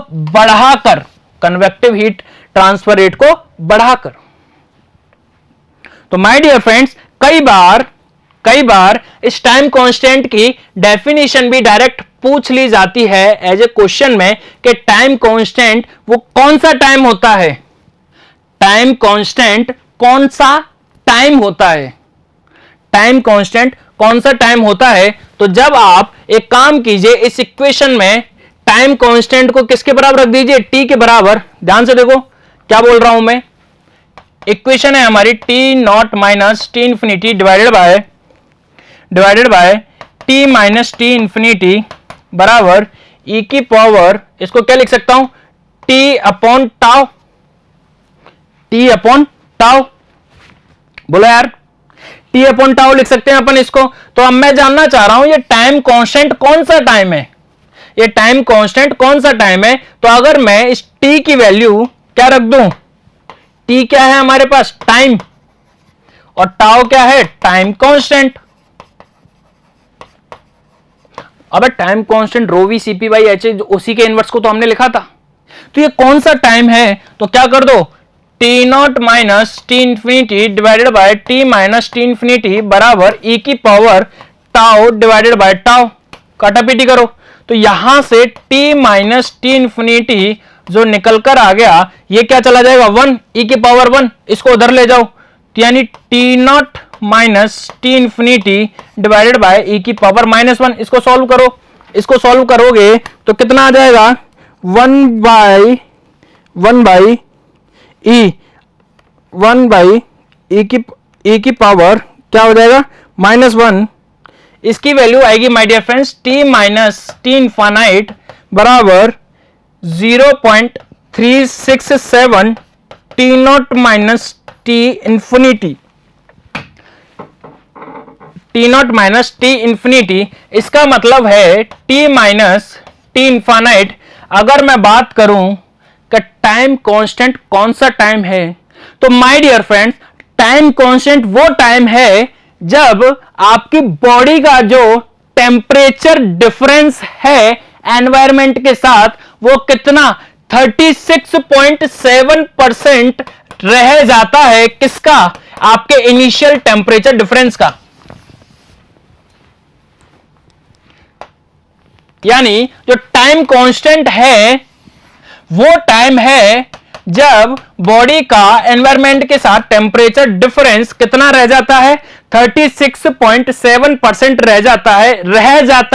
बढ़ाकर, तो माय डियर फ्रेंड्स, कई बार इस टाइम कांस्टेंट की डेफिनेशन भी डायरेक्ट पूछ ली जाती है एज ए क्वेश्चन में कि टाइम कांस्टेंट वो कौन सा टाइम होता है, टाइम कांस्टेंट कौन सा टाइम होता है। तो जब आप एक काम कीजिए, इस इक्वेशन में टाइम कांस्टेंट को किसके बराबर रख दीजिए, टी के बराबर। ध्यान से देखो क्या बोल रहा हूं मैं, इक्वेशन है हमारी T naught minus T infinity divided by T minus T infinity बराबर ई की पावर, इसको क्या लिख सकता हूं, टी अपॉन टाउ। बोलो यार, टी अपॉन टाउ लिख सकते हैं अपन इसको। तो अब मैं जानना चाह रहा हूं ये टाइम कांस्टेंट कौन सा टाइम है, तो अगर मैं इस टी की वैल्यू क्या रख दूं, टी क्या है हमारे पास, टाइम, और टाउ क्या है, टाइम कांस्टेंट। अब time constant rho V CP by H, उसी के इनवर्स को तो हमने लिखा था। तो ये कौन सा टाइम है, तो क्या कर दो, T naught minus T infinity divided by T minus T infinity बराबर ई की power tau divided by tau, काटापीटी करो। तो यहां से टी माइनस टी इंफिनिटी जो निकल कर आ गया, ये क्या चला जाएगा, 1, ई की पावर 1, इसको उधर ले जाओ, तो यानी T naught minus T infinity divided by E की पावर -1। इसको सॉल्व करोगे तो कितना आ जाएगा, 1 बाई ई की पावर क्या हो जाएगा, -1। इसकी वैल्यू आएगी my dear friends T minus T infinite बराबर 0.367 T naught minus T infinity, इसका मतलब है टी माइनस टी इंफाइनाइट। अगर मैं बात करूं कि टाइम कांस्टेंट कौन सा टाइम है, तो my dear friends time constant वो टाइम है जब आपकी बॉडी का जो टेम्परेचर डिफरेंस है एनवायरमेंट के साथ, वो कितना 36.7% रह जाता है, किसका, आपके इनिशियल टेम्परेचर डिफरेंस का। यानी जो टाइम कांस्टेंट है वो टाइम है जब बॉडी का एनवायरमेंट के साथ टेम्परेचर डिफरेंस कितना रह जाता है, 36.7% रह जाता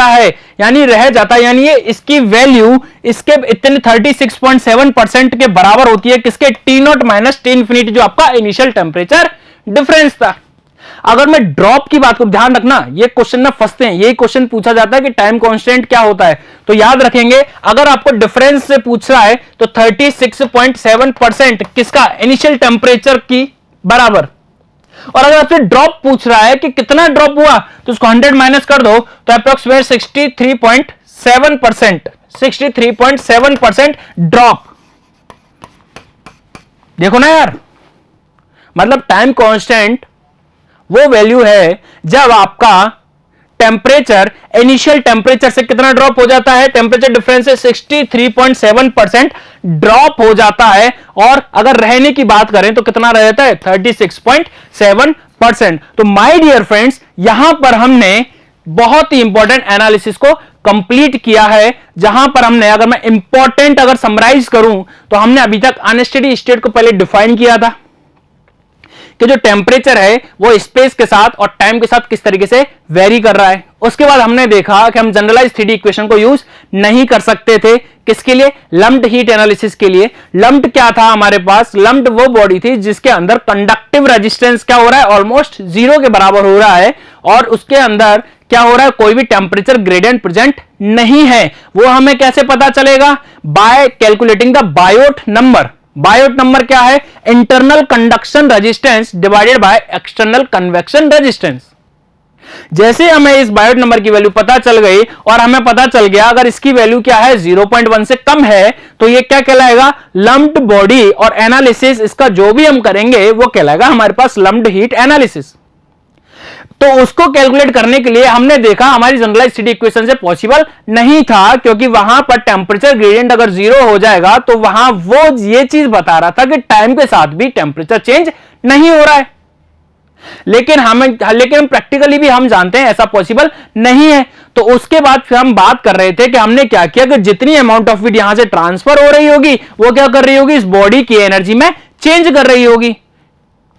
है, यानी ये इसकी वैल्यू इसके इतने 36.7% के बराबर होती है, किसके, T naught minus T infinity, जो आपका इनिशियल टेम्परेचर डिफरेंस था। अगर मैं ड्रॉप की बात को, ध्यान रखना ये क्वेश्चन में फंसते हैं, यही क्वेश्चन पूछा जाता है कि टाइम कांस्टेंट क्या होता है, तो याद रखेंगे अगर आपको डिफरेंस से पूछ रहा है तो 36.7% किसका, इनिशियल टेम्परेचर की बराबर। और अगर आपसे ड्रॉप पूछ रहा है कि कितना ड्रॉप हुआ, तो उसको 100 माइनस कर दो तो अप्रोक्सीमेट 63.7% ड्रॉप। देखो ना यार, मतलब टाइम कांस्टेंट वो वैल्यू है जब आपका टेम्परेचर इनिशियल टेम्परेचर से कितना ड्रॉप हो जाता है, टेम्परेचर डिफरेंस से 63.7% ड्रॉप हो जाता है। और अगर रहने की बात करें तो कितना रह जाता है, 36.7%। तो माय डियर फ्रेंड्स, यहां पर हमने बहुत ही इंपॉर्टेंट एनालिसिस को कंप्लीट किया है, जहां पर हमने, अगर मैं इंपॉर्टेंट अगर समराइज करूं तो हमने अभी तक अनस्टेडी स्टेट को पहले डिफाइन किया था कि जो टेम्परेचर है वो स्पेस के साथ और टाइम के साथ किस तरीके से वेरी कर रहा है। उसके बाद हमने देखा कि हम जनरलाइज 3D इक्वेशन को यूज नहीं कर सकते थे, किसके लिए, लम्प्ड हीट एनालिसिस के लिए। लम्प्ड क्या था हमारे पास, लम्प्ड वो बॉडी थी जिसके अंदर कंडक्टिव रेजिस्टेंस क्या हो रहा है, ऑलमोस्ट 0 के बराबर हो रहा है, और उसके अंदर क्या हो रहा है, कोई भी टेम्परेचर ग्रेडियंट प्रेजेंट नहीं है। वो हमें कैसे पता चलेगा, bye calculating the Biot number. Biot number क्या है, internal conduction resistance divided by external convection resistance. जैसे हमें इस बायोट नंबर की वैल्यू पता चल गई और हमें पता चल गया अगर इसकी वैल्यू क्या है 0.1 से कम है तो ये क्या कहलाएगा, लम्प्ड बॉडी। और एनालिसिस इसका जो भी हम करेंगे वो कहलाएगा हमारे पास लम्प्ड हीट एनालिसिस। तो उसको कैलकुलेट करने के लिए हमने देखा हमारी जनरलाइज्ड स्टेडी इक्वेशन से पॉसिबल नहीं था, क्योंकि वहां पर टेम्परेचर ग्रेडियंट अगर 0 हो जाएगा तो वहां वो ये चीज बता रहा था कि टाइम के साथ भी टेम्परेचर चेंज नहीं हो रहा है। लेकिन प्रैक्टिकली भी हम जानते हैं ऐसा पॉसिबल नहीं है। तो उसके बाद फिर हम बात कर रहे थे कि हमने क्या किया कि जितनी अमाउंट ऑफ हीट यहां से ट्रांसफर हो रही होगी वो क्या कर रही होगी, इस बॉडी की एनर्जी में चेंज कर रही होगी।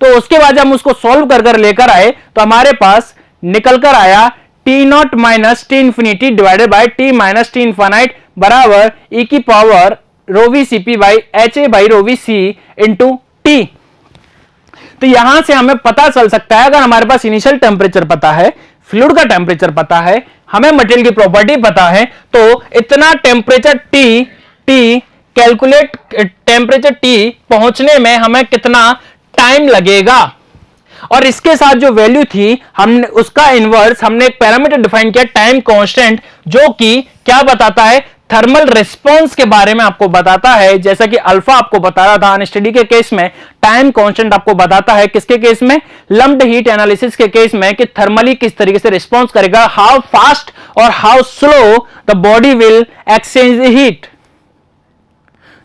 तो उसके बाद हम उसको सॉल्व कर लेकर आए तो हमारे पास निकल कर आया T naught minus T infinity divided by T minus T infinite बराबर ई की power rho V C P by H A by rho V C into T. तो यहां से हमें पता चल सकता है अगर हमारे पास इनिशियल टेम्परेचर पता है, फ्लूइड का टेम्परेचर पता है, हमें मटेरियल की प्रॉपर्टी पता है, तो इतना temperature T calculate temperature T पहुंचने में हमें कितना टाइम लगेगा। और इसके साथ जो वैल्यू थी हमने उसका इनवर्स हमने एक पैरामीटर डिफाइन किया टाइम कांस्टेंट, जो कि क्या बताता है, थर्मल रिस्पांस के बारे में आपको बताता है। जैसा कि अल्फा आपको बता रहा था अनस्टडी के केस में, टाइम कांस्टेंट आपको बताता है किसके केस में, लम्प्ड हीट एनालिसिस के केस में, कि थर्मली किस तरीके से रिस्पांस करेगा, हाउ फास्ट और how slow the body will exchange the heat,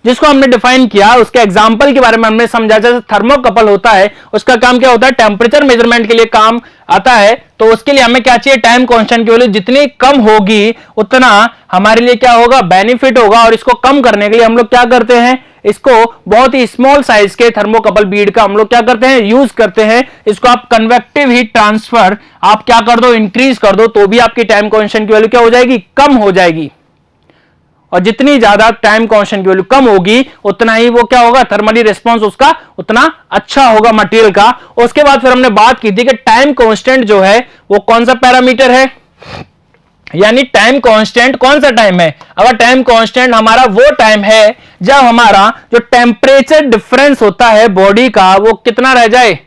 जिसको हमने डिफाइन किया। उसके एग्जांपल के बारे में हमने समझा। जैसे थर्मोकपल होता है उसका काम क्या होता है, टेम्परेचर मेजरमेंट के लिए काम आता है। तो उसके लिए हमें क्या चाहिए, टाइम कांस्टेंट की वैल्यू जितनी कम होगी उतना हमारे लिए क्या होगा, बेनिफिट होगा। और इसको कम करने के लिए हम लोग क्या करते हैं, इसको बहुत ही स्मॉल साइज के थर्मोकपल बीड का हम लोग क्या करते हैं, यूज करते हैं। इसको आप कन्वेक्टिव हीट ट्रांसफर आप क्या कर दो, इंक्रीज कर दो, तो भी आपकी टाइम कांस्टेंट की वैल्यू क्या हो जाएगी, कम हो जाएगी। और जितनी ज्यादा टाइम कांस्टेंट की वैल्यू कम होगी उतना ही वो क्या होगा, थर्मली रिस्पांस उसका उतना अच्छा होगा मटेरियल का। उसके बाद फिर हमने बात की थी कि टाइम कांस्टेंट जो है वो कौन सा पैरामीटर है, यानी टाइम कांस्टेंट कौन सा टाइम है। अगर टाइम कांस्टेंट हमारा वो टाइम है जब हमारा जो टेम्परेचर डिफरेंस होता है बॉडी का वो कितना रह जाए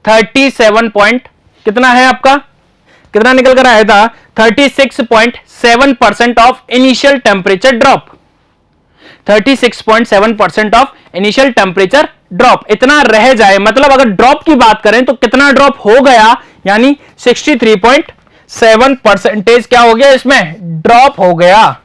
37 पॉइंट कितना है आपका, कितना निकल कर आया था 36.7% of initial temperature drop, 36.7% of initial temperature drop इतना रह जाए। मतलब अगर ड्रॉप की बात करें तो कितना ड्रॉप हो गया, यानी 63.7% क्या हो गया, इसमें ड्रॉप हो गया।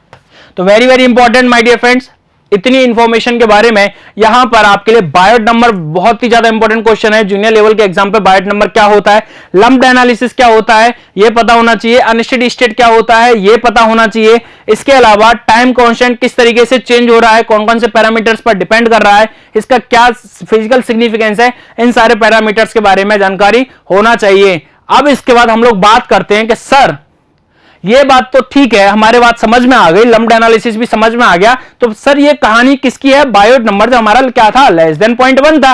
तो very very important my dear friends, इतनी इंफॉर्मेशन के बारे में यहां पर आपके लिए बायोट नंबर बहुत ही ज्यादा इंपॉर्टेंट क्वेश्चन है। जूनियर लेवल के एग्जाम पे बायोट नंबर क्या होता है, लम्प्ड एनालिसिस क्या होता है ये पता होना चाहिए, अनस्टेडी स्टेट क्या होता है ये पता होना चाहिए। इसके अलावा टाइम कांस्टेंट किस तरीके से चेंज हो रहा है, कौन कौन से पैरामीटर्स पर डिपेंड कर रहा है, इसका क्या फिजिकल सिग्निफिकेंस है, इन सारे पैरामीटर्स के बारे में जानकारी होना चाहिए। अब इसके बाद हम लोग बात करते हैं कि सर ये बात तो ठीक है, हमारे बात समझ में आ गई, लम्प्ड एनालिसिस भी समझ में आ गया, तो सर ये कहानी किसकी है, बायोट नंबर जो हमारा क्या था लेस देन 0.1 था।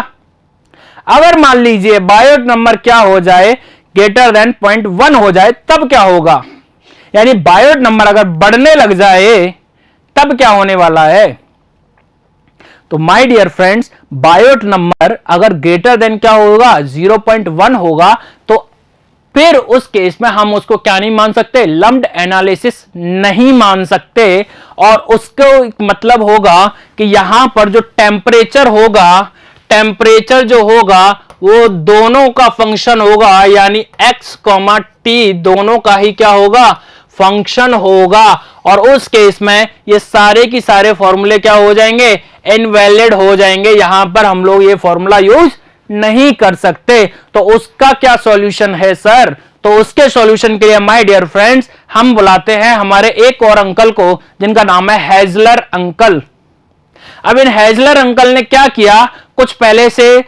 अगर मान लीजिए बायोट नंबर क्या हो जाए ग्रेटर देन 0.1 हो जाए तब क्या होगा, यानी बायोट नंबर अगर बढ़ने लग जाए तब क्या होने वाला है। तो my dear friends, Biot number अगर ग्रेटर देन क्या होगा 0.1 होगा तो फिर उस केस में हम उसको क्या नहीं मान सकते, लम्प्ड एनालिसिस नहीं मान सकते। और उसको मतलब होगा कि यहां पर जो टेम्परेचर होगा, टेम्परेचर जो होगा वो दोनों का फंक्शन होगा, यानी x, t दोनों का ही क्या होगा, फंक्शन होगा। और उस केस में ये सारे की सारे फॉर्मूले क्या हो जाएंगे, इनवैलिड हो जाएंगे। यहां पर हम लोग ये फॉर्मूला यूज नहीं कर सकते। तो उसका क्या सॉल्यूशन है सर, तो उसके सॉल्यूशन के लिए माय डियर फ्रेंड्स हम बुलाते हैं हमारे एक और अंकल को जिनका नाम है हेजलर अंकल। अब इन हेजलर अंकल ने क्या किया, कुछ पहले से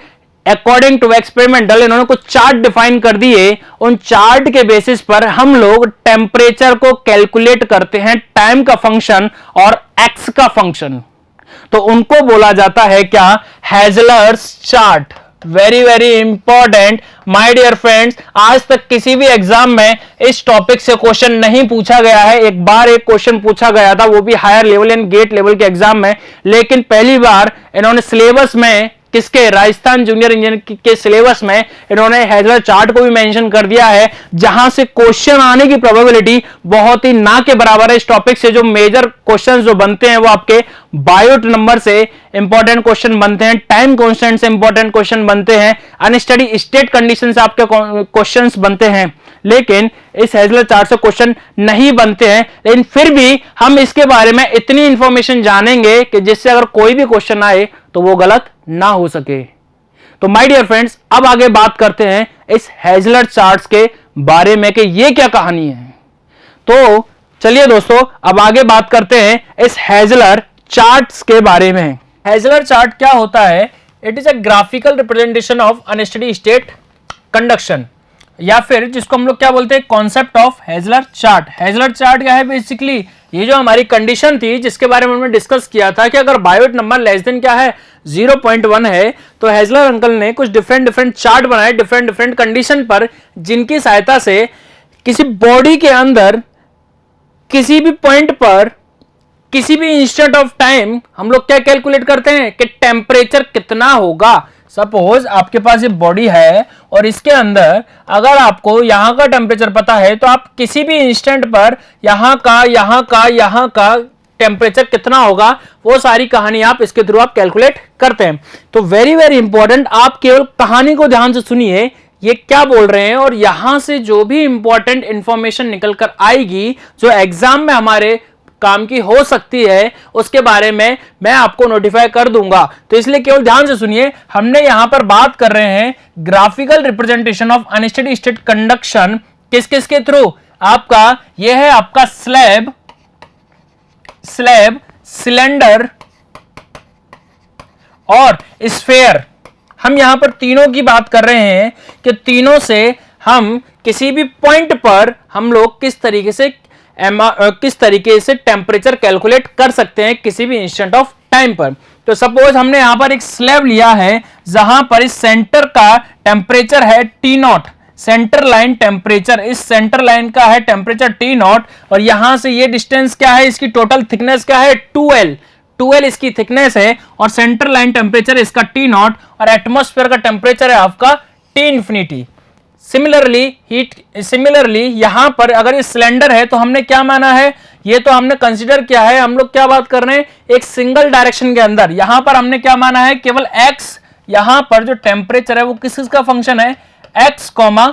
अकॉर्डिंग टू एक्सपेरिमेंटल इन्होंने कुछ चार्ट डिफाइन कर दिए। उन चार्ट के बेसिस पर हम लोग टेम्परेचर को कैलकुलेट करते हैं, टाइम का फंक्शन और एक्स का फंक्शन। तो उनको बोला जाता है क्या, Heisler's chart. Very very important my dear friends. आज तक किसी भी एग्जाम में इस टॉपिक से क्वेश्चन नहीं पूछा गया है। एक बार एक क्वेश्चन पूछा गया था, वो भी higher level and GATE level के एग्जाम में, लेकिन पहली बार इन्होंने सिलेबस में, किसके, राजस्थान जूनियर इंजीनियर के सिलेबस में इन्होंने हेजलर चार्ट को भी मेंशन कर दिया है, जहां से क्वेश्चन आने की प्रोबेबिलिटी बहुत ही ना के बराबर है। इस टॉपिक से जो मेजर क्वेश्चंस जो बनते हैं वो आपके बायोट नंबर से इंपॉर्टेंट क्वेश्चन बनते हैं, टाइम कांस्टेंट से इंपॉर्टेंट क्वेश्चन बनते हैं, अनस्टडी स्टेट कंडीशन से आपके क्वेश्चंस बनते हैं, लेकिन इस हेजलर चार्ट से क्वेश्चन नहीं बनते हैं। लेकिन फिर भी हम इसके बारे में इतनी इंफॉर्मेशन जानेंगे कि जिससे अगर कोई भी क्वेश्चन आए तो वो गलत ना हो सके। तो माय डियर फ्रेंड्स, अब आगे बात करते हैं इस हेजलर चार्ट्स के बारे में कि ये क्या कहानी है। तो चलिए दोस्तों, अब आगे बात करते हैं इस हेजलर चार्ट्स के बारे में। हेजलर चार्ट क्या होता है? It is a graphical representation of unsteady state conduction, या फिर जिसको हम लोग क्या बोलते हैं, कॉन्सेप्ट ऑफ हेजलर चार्ट। हेजलर चार्ट क्या है? बेसिकली ये जो हमारी कंडीशन थी जिसके बारे में हमने डिस्कस किया था कि अगर बायोट नंबर लेस देन क्या है, 0.1 है, तो हेजलर अंकल ने कुछ डिफरेंट चार्ट बनाए डिफरेंट कंडीशन पर, जिनकी सहायता से किसी बॉडी के अंदर किसी भी पॉइंट पर किसी भी इंस्टेंट ऑफ टाइम हम लोग क्या कैलकुलेट करते हैं कि टेम्परेचर कितना होगा। सपोज आपके पास ये बॉडी है और इसके अंदर अगर आपको यहां का टेम्परेचर पता है तो आप किसी भी इंस्टेंट पर यहां का टेम्परेचर कितना होगा, वो सारी कहानी आप इसके थ्रू आप कैलकुलेट करते हैं। तो वेरी वेरी इंपॉर्टेंट, आप केवल कहानी को ध्यान से सुनिए, ये क्या बोल रहे हैं, और यहां से जो भी इंपॉर्टेंट इंफॉर्मेशन निकल कर आएगी जो एग्जाम में हमारे काम की हो सकती है, उसके बारे में मैं आपको नोटिफाई कर दूंगा। तो इसलिए केवल ध्यान से सुनिए। हमने यहां पर बात कर रहे हैं graphical representation of unsteady state conduction, किस किस के थ्रू? आपका यह है आपका स्लैब, सिलेंडर और स्फेयर। हम यहां पर तीनों की बात कर रहे हैं कि तीनों से हम किसी भी पॉइंट पर हम लोग किस तरीके से टेम्परेचर कैलकुलेट कर सकते हैं किसी भी इंस्टेंट ऑफ टाइम पर। तो सपोज हमने यहां पर एक स्लैब लिया है जहां पर इस सेंटर का टेम्परेचर है T0, सेंटर लाइन टेम्परेचर, इस सेंटर लाइन का है टेम्परेचर T0, और यहां से ये डिस्टेंस क्या है, इसकी टोटल थिकनेस क्या है, 2L इसकी थिकनेस है, और सेंटर लाइन टेम्परेचर इसका T0, और एटमॉस्फेयर का टेम्परेचर है आपका T इंफिनिटी। सिमिलरली यहां पर अगर ये सिलेंडर है तो हमने क्या माना है, ये तो हमने कंसीडर किया है, हम लोग क्या बात कर रहे हैं, एक सिंगल डायरेक्शन के अंदर। यहां पर हमने क्या माना है, केवल x, यहां पर जो टेम्परेचर है वो किसका फंक्शन है, x कॉमा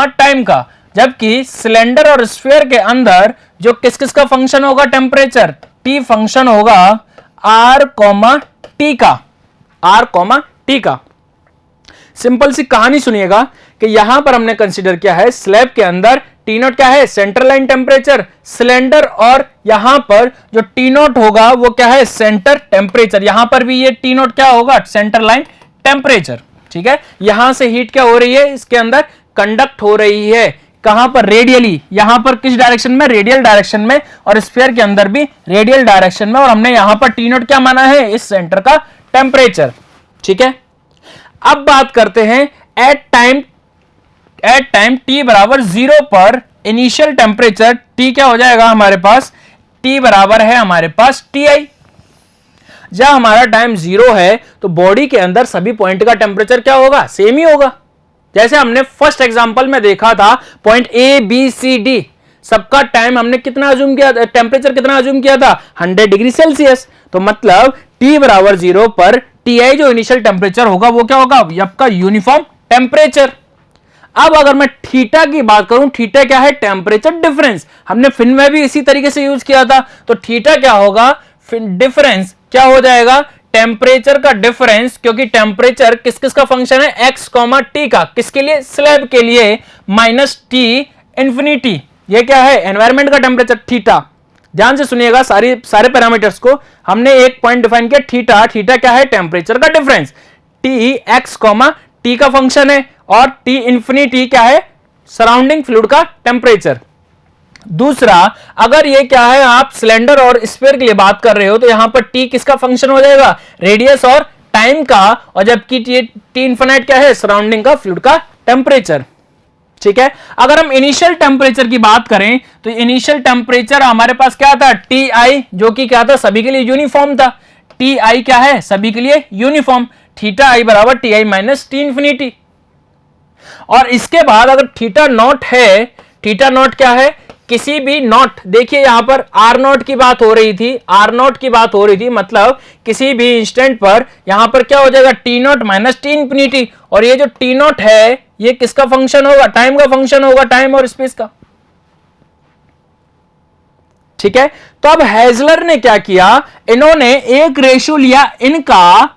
टाइम का, जबकि सिलेंडर और स्फीयर के अंदर जो किस का फंक्शन होगा, टेम्परेचर, t फंक्शन होगा r t का। सिंपल सी कहानी सुनिएगा कि यहां पर हमने कंसीडर किया है स्लैब के अंदर T0 क्या है, सेंटर लाइन टेम्परेचर, सिलेंडर, और यहां पर जो T0 होगा वो क्या है, सेंटर टेम्परेचर। यहां पर भी ये T0 क्या होगा, सेंटर लाइन टेम्परेचर। ठीक है, यहां से हीट क्या हो रही है, इसके अंदर कंडक्ट हो रही है, कहां पर, रेडियली। यहां पर किस डायरेक्शन में, रेडियल डायरेक्शन में, और स्फीयर के अंदर भी रेडियल डायरेक्शन में, और हमने यहां पर T0 क्या माना है, इस सेंटर का टेम्परेचर। ठीक है, अब बात करते हैं एट टाइम t बराबर 0 पर इनिशियल टेम्परेचर t क्या हो जाएगा हमारे पास, t बराबर है हमारे पास Ti। जब हमारा टाइम 0 है तो बॉडी के अंदर सभी पॉइंट का टेम्परेचर क्या होगा, सेम ही होगा। जैसे हमने फर्स्ट एग्जांपल में देखा था, point A B C D सबका टाइम हमने कितना अज्यूम किया, टेम्परेचर कितना अज्यूम किया था, 100 डिग्री सेल्सियस। तो मतलब t बराबर 0 पर Ti जो इनिशियल टेम्परेचर होगा वो क्या होगा, आपका यूनिफॉर्म टेम्परेचर। अब अगर मैं थीटा की बात करूं, थीटा क्या है, टेम्परेचर डिफरेंस। हमने फिन में भी इसी तरीके से यूज किया था। तो थीटा क्या होगा, डिफरेंस क्या हो जाएगा, टेम्परेचर का डिफरेंस, क्योंकि टेम्परेचर किस का फंक्शन है, x t का, किसके लिए, स्लैब के लिए, माइनस T इंफिनिटी, ये क्या है, एनवायरमेंट का टेम्परेचर थीटा। ध्यान से सुनिएगा, सारे पैरामीटर्स को हमने एक पॉइंट डिफाइन किया, थीटा क्या है, टेम्परेचर का डिफरेंस, T x t का फंक्शन है, और T इंफिनिटी क्या है, सराउंडिंग फ्लूइड का टेम्परेचर। दूसरा, अगर ये क्या है, आप सिलेंडर और स्फीयर के लिए बात कर रहे हो तो यहां पर T किसका फंक्शन हो जाएगा, रेडियस और टाइम का, और जबकि टी इनफिनिट क्या है, सराउंडिंग का फ्लूइड का टेम्परेचर। ठीक है, अगर हम इनिशियल टेम्परेचर की बात करें तो इनिशियल टेम्परेचर हमारे पास क्या था, टी आई, जो कि क्या था, सभी के लिए यूनिफॉर्म था। टी आई क्या है, सभी के लिए यूनिफॉर्म, थीटा आई बराबर T I minus T infinity. और इसके बाद अगर थीटा नॉट है, थीटा नॉट क्या है, किसी भी नॉट, देखिए यहां पर आर नॉट की बात हो रही थी, आर नॉट की बात हो रही थी, मतलब किसी भी इंस्टेंट पर यहां पर क्या हो जाएगा, T naught minus T infinity. और ये जो टी नॉट है ये किसका फंक्शन होगा, टाइम का फंक्शन होगा, टाइम और स्पेस का। ठीक है, तो अब हेजलर ने क्या किया, इन्होंने एक रेशो लिया इनका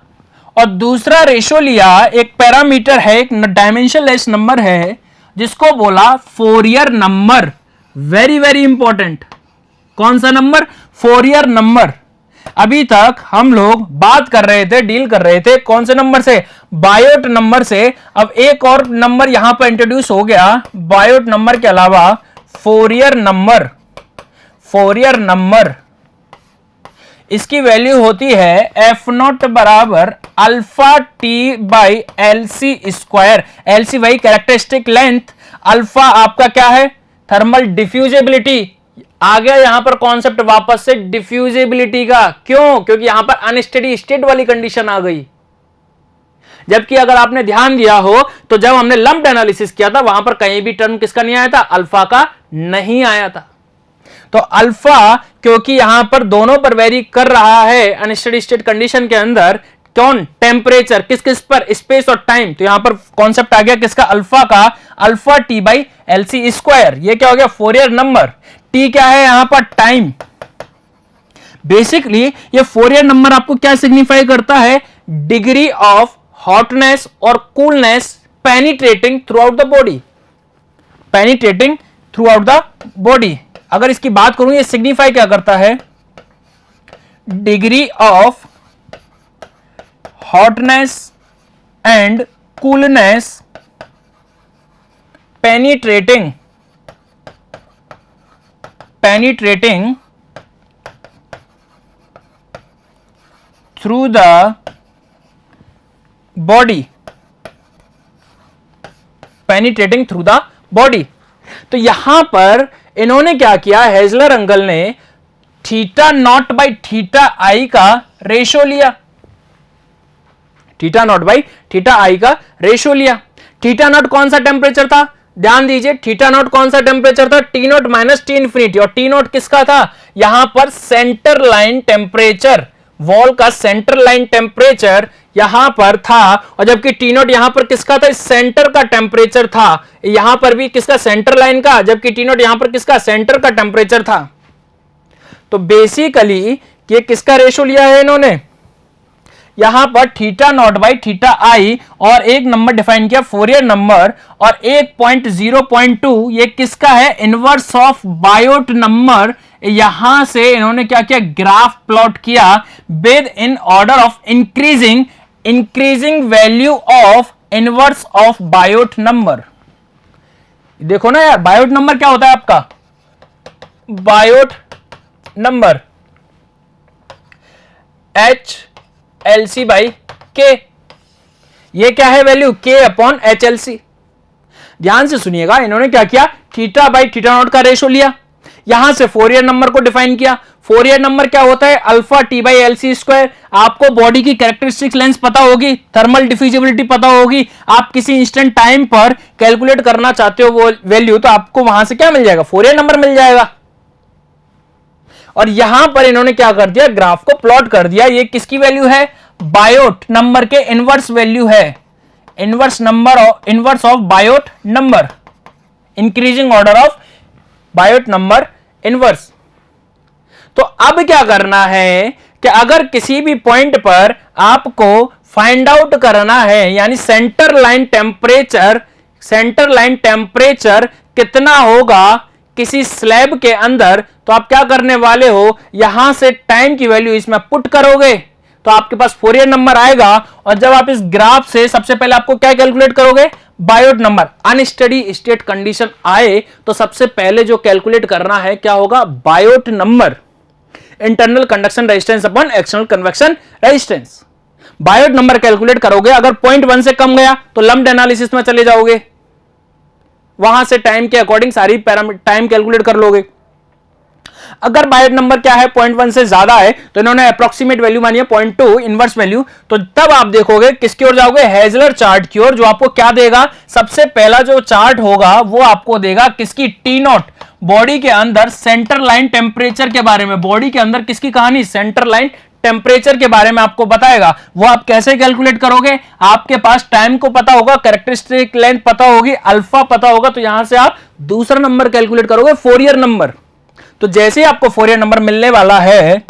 और दूसरा रेशो लिया, एक पैरामीटर है, एक डायमेंशनलेस नंबर है जिसको बोला Fourier number. Very very important, कौन सा नंबर, फोरियर नंबर। अभी तक हम लोग बात कर रहे थे, डील कर रहे थे कौन से नंबर से, बायोट नंबर से। अब एक और नंबर यहां पर इंट्रोड्यूस हो गया बायोट नंबर के अलावा, फोरियर नंबर। फोरियर नंबर इसकी वैल्यू होती है एफ नॉट बराबर alpha T by L C square. L C वही कैरेक्टरिस्टिक लेंथ, अल्फा आपका क्या है, थर्मल डिफ्यूजिबिलिटी। आ गया यहां पर कॉन्सेप्ट वापस से डिफ्यूजिबिलिटी का, क्यों, क्योंकि यहां पर अनस्टेडी स्टेट वाली कंडीशन आ गई। जबकि अगर आपने ध्यान दिया हो तो जब हमने लंप्ड एनालिसिस किया था वहां पर कहीं भी टर्म किसका नहीं आया था, अल्फा का नहीं आया था। तो अल्फा क्योंकि यहां पर दोनों पर वेरी कर रहा है अनस्टेडी स्टेट कंडीशन के अंदर, कौन, टेम्परेचर, किस किस पर, स्पेस और टाइम। तो यहां पर कॉन्सेप्ट आ गया किसका, अल्फा का, alpha T by L C square. ये क्या हो गया, फोरियर नंबर। टी क्या है यहां पर, टाइम। बेसिकली ये फोरियर नंबर आपको क्या सिग्निफाई करता है, डिग्री ऑफ हॉटनेस और coolness penetrating through out the body, penetrating through out the body. अगर इसकी बात करूं ये सिग्निफाई क्या करता है, degree of hotness and coolness penetrating through the body, penetrating through the body. तो यहां पर इन्होंने क्या किया, हेजलर अंकल ने थीटा नॉट बाई थीटा आई का रेशो लिया, थीटा नॉट बाई थीटा आई का रेशो लिया। थीटा नॉट कौन सा टेम्परेचर था, ध्यान दीजिए, थीटा नॉट कौन सा टेम्परेचर था, T naught minus T infinity. और टी नॉट किसका था, यहां पर सेंटर लाइन टेम्परेचर, वॉल का सेंटर लाइन टेम्परेचर यहां पर था। और जबकि टी नॉट यहां पर किसका था, सेंटर का टेम्परेचर था। यहां पर भी किसका, सेंटर लाइन का, जबकि टी नॉट यहां पर किसका, सेंटर का टेम्परेचर था। तो बेसिकली ये किसका रेशो लिया है इन्होंने, यहां पर थीटा नॉट बाई थीटा आई, और एक नंबर डिफाइन किया फोरियर नंबर, और 1.0.2 ये किसका है, इनवर्स ऑफ बायोट नंबर। यहां से इन्होंने क्या किया, ग्राफ प्लॉट किया with in order of increasing value of inverse of Biot number. देखो ना यार, बायोट नंबर क्या होता है आपका, Biot number H L C by K, ये क्या है वैल्यू, के अपॉन एच एल सी। ध्यान से सुनिएगा, इन्होंने क्या किया, थीटा बाई थीटा नॉट का रेशो लिया, यहां से फोरियर नंबर को डिफाइन किया। फोरियर नंबर क्या होता है, alpha T by L C square. आपको बॉडी की कैरेक्टरिस्टिक लेंथ पता होगी, थर्मल डिफ्यूजिबिलिटी पता होगी, आप किसी इंस्टेंट टाइम पर कैलकुलेट करना चाहते हो वो वैल्यू, तो आपको वहां से क्या मिल जाएगा, फोरियर नंबर मिल जाएगा। और यहां पर इन्होंने क्या कर दिया, ग्राफ को प्लॉट कर दिया। ये किसकी वैल्यू है, बायोट नंबर के इनवर्स वैल्यू है, inverse of Biot number, increasing order of Biot number inverse. तो अब क्या करना है कि अगर किसी भी पॉइंट पर आपको फाइंड आउट करना है, यानी सेंटर लाइन टेम्परेचर कितना होगा किसी स्लैब के अंदर, तो आप क्या करने वाले हो, यहां से टाइम की वैल्यू इसमें पुट करोगे तो आपके पास फोरियर नंबर आएगा। और जब आप इस ग्राफ से सबसे पहले आपको क्या कैलकुलेट करोगे, Biot number. Unsteady state condition आए तो सबसे पहले जो कैलकुलेट करना है क्या होगा, Biot number, internal conduction resistance upon external convection resistance. Biot number calculate करोगे, अगर 0.1 से कम गया तो लम्प्ड एनालिसिस में चले जाओगे, वहां से टाइम के अकॉर्डिंग सारी टाइम कैलकुलेट कर लोगे। अगर बायोट नंबर क्या है 0.1 से ज्यादा है तो इन्होंने अप्रोक्सीमेट वैल्यू मानी है 0.2 इनवर्स वैल्यू, तो तब आप देखोगे किसकी ओर जाओगे, हेजलर चार्ट की ओर, जो आपको क्या देगा, सबसे पहला जो चार्ट होगा वो आपको देगा किसकी, टी नॉट, बॉडी के अंदर सेंटर लाइन टेम्परेचर के बारे में, बॉडी के अंदर किसकी कहानी, सेंटर लाइन टेम्परेचर के बारे में आपको बताएगा। वो आप कैसे कैलकुलेट करोगे, आपके पास टाइम को पता होगा, कैरेक्टरिस्टिक लेंथ पता होगी, अल्फा पता होगा, तो यहां से आप दूसरा नंबर कैलकुलेट करोगे, फोरियर नंबर। तो जैसे ही आपको फोरियर नंबर मिलने वाला है,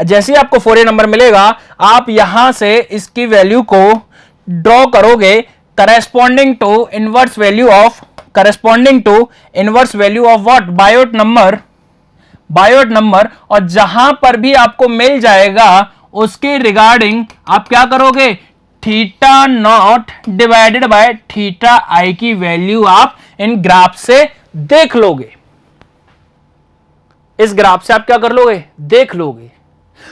जैसे ही आपको फोरियर नंबर मिलेगा, आप यहां से इसकी वैल्यू को ड्रॉ करोगे corresponding to inverse value of what, Biot number, और जहां पर भी आपको मिल जाएगा उसके रिगार्डिंग आप क्या करोगे, theta naught divided by theta I की वैल्यू आप इन ग्राफ से देख लोगे, इस ग्राफ से आप क्या कर लोगे, देख लोगे।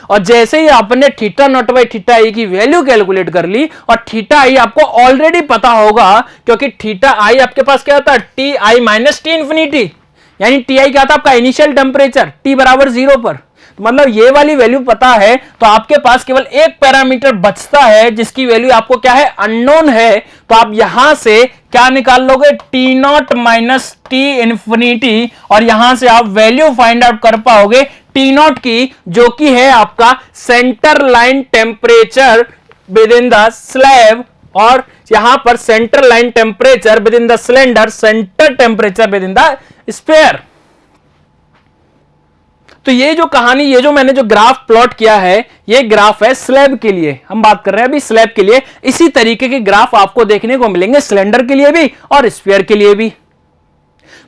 और जैसे ही आपने theta naught by theta I की वैल्यू कैलकुलेट कर ली, और थीटा आई आपको ऑलरेडी पता होगा, क्योंकि थीटा आई आपके पास क्या था, T I minus T infinity, यानी टी आई क्या था आपका इनिशियल टेम्परेचर, टी बराबर 0 पर, तो मतलब ये वाली वैल्यू पता है, तो आपके पास केवल एक पैरामीटर बचता है जिसकी वैल्यू आपको क्या है, अननोन है। तो आप यहां से क्या निकाल लोगे, T naught minus T infinity, और यहां से आप वैल्यू फाइंड आउट कर पाओगे टी नॉट की, जो कि है आपका centre line temperature with in the slab, और यहां पर centre line temperature with in the cylinder, centre temperature with in the sphere. तो ये जो कहानी, ये जो मैंने जो ग्राफ प्लॉट किया है, ये ग्राफ है स्लैब के लिए, हम बात कर रहे हैं अभी स्लैब के लिए। इसी तरीके के ग्राफ आपको देखने को मिलेंगे सिलेंडर के लिए भी और स्फीयर के लिए भी।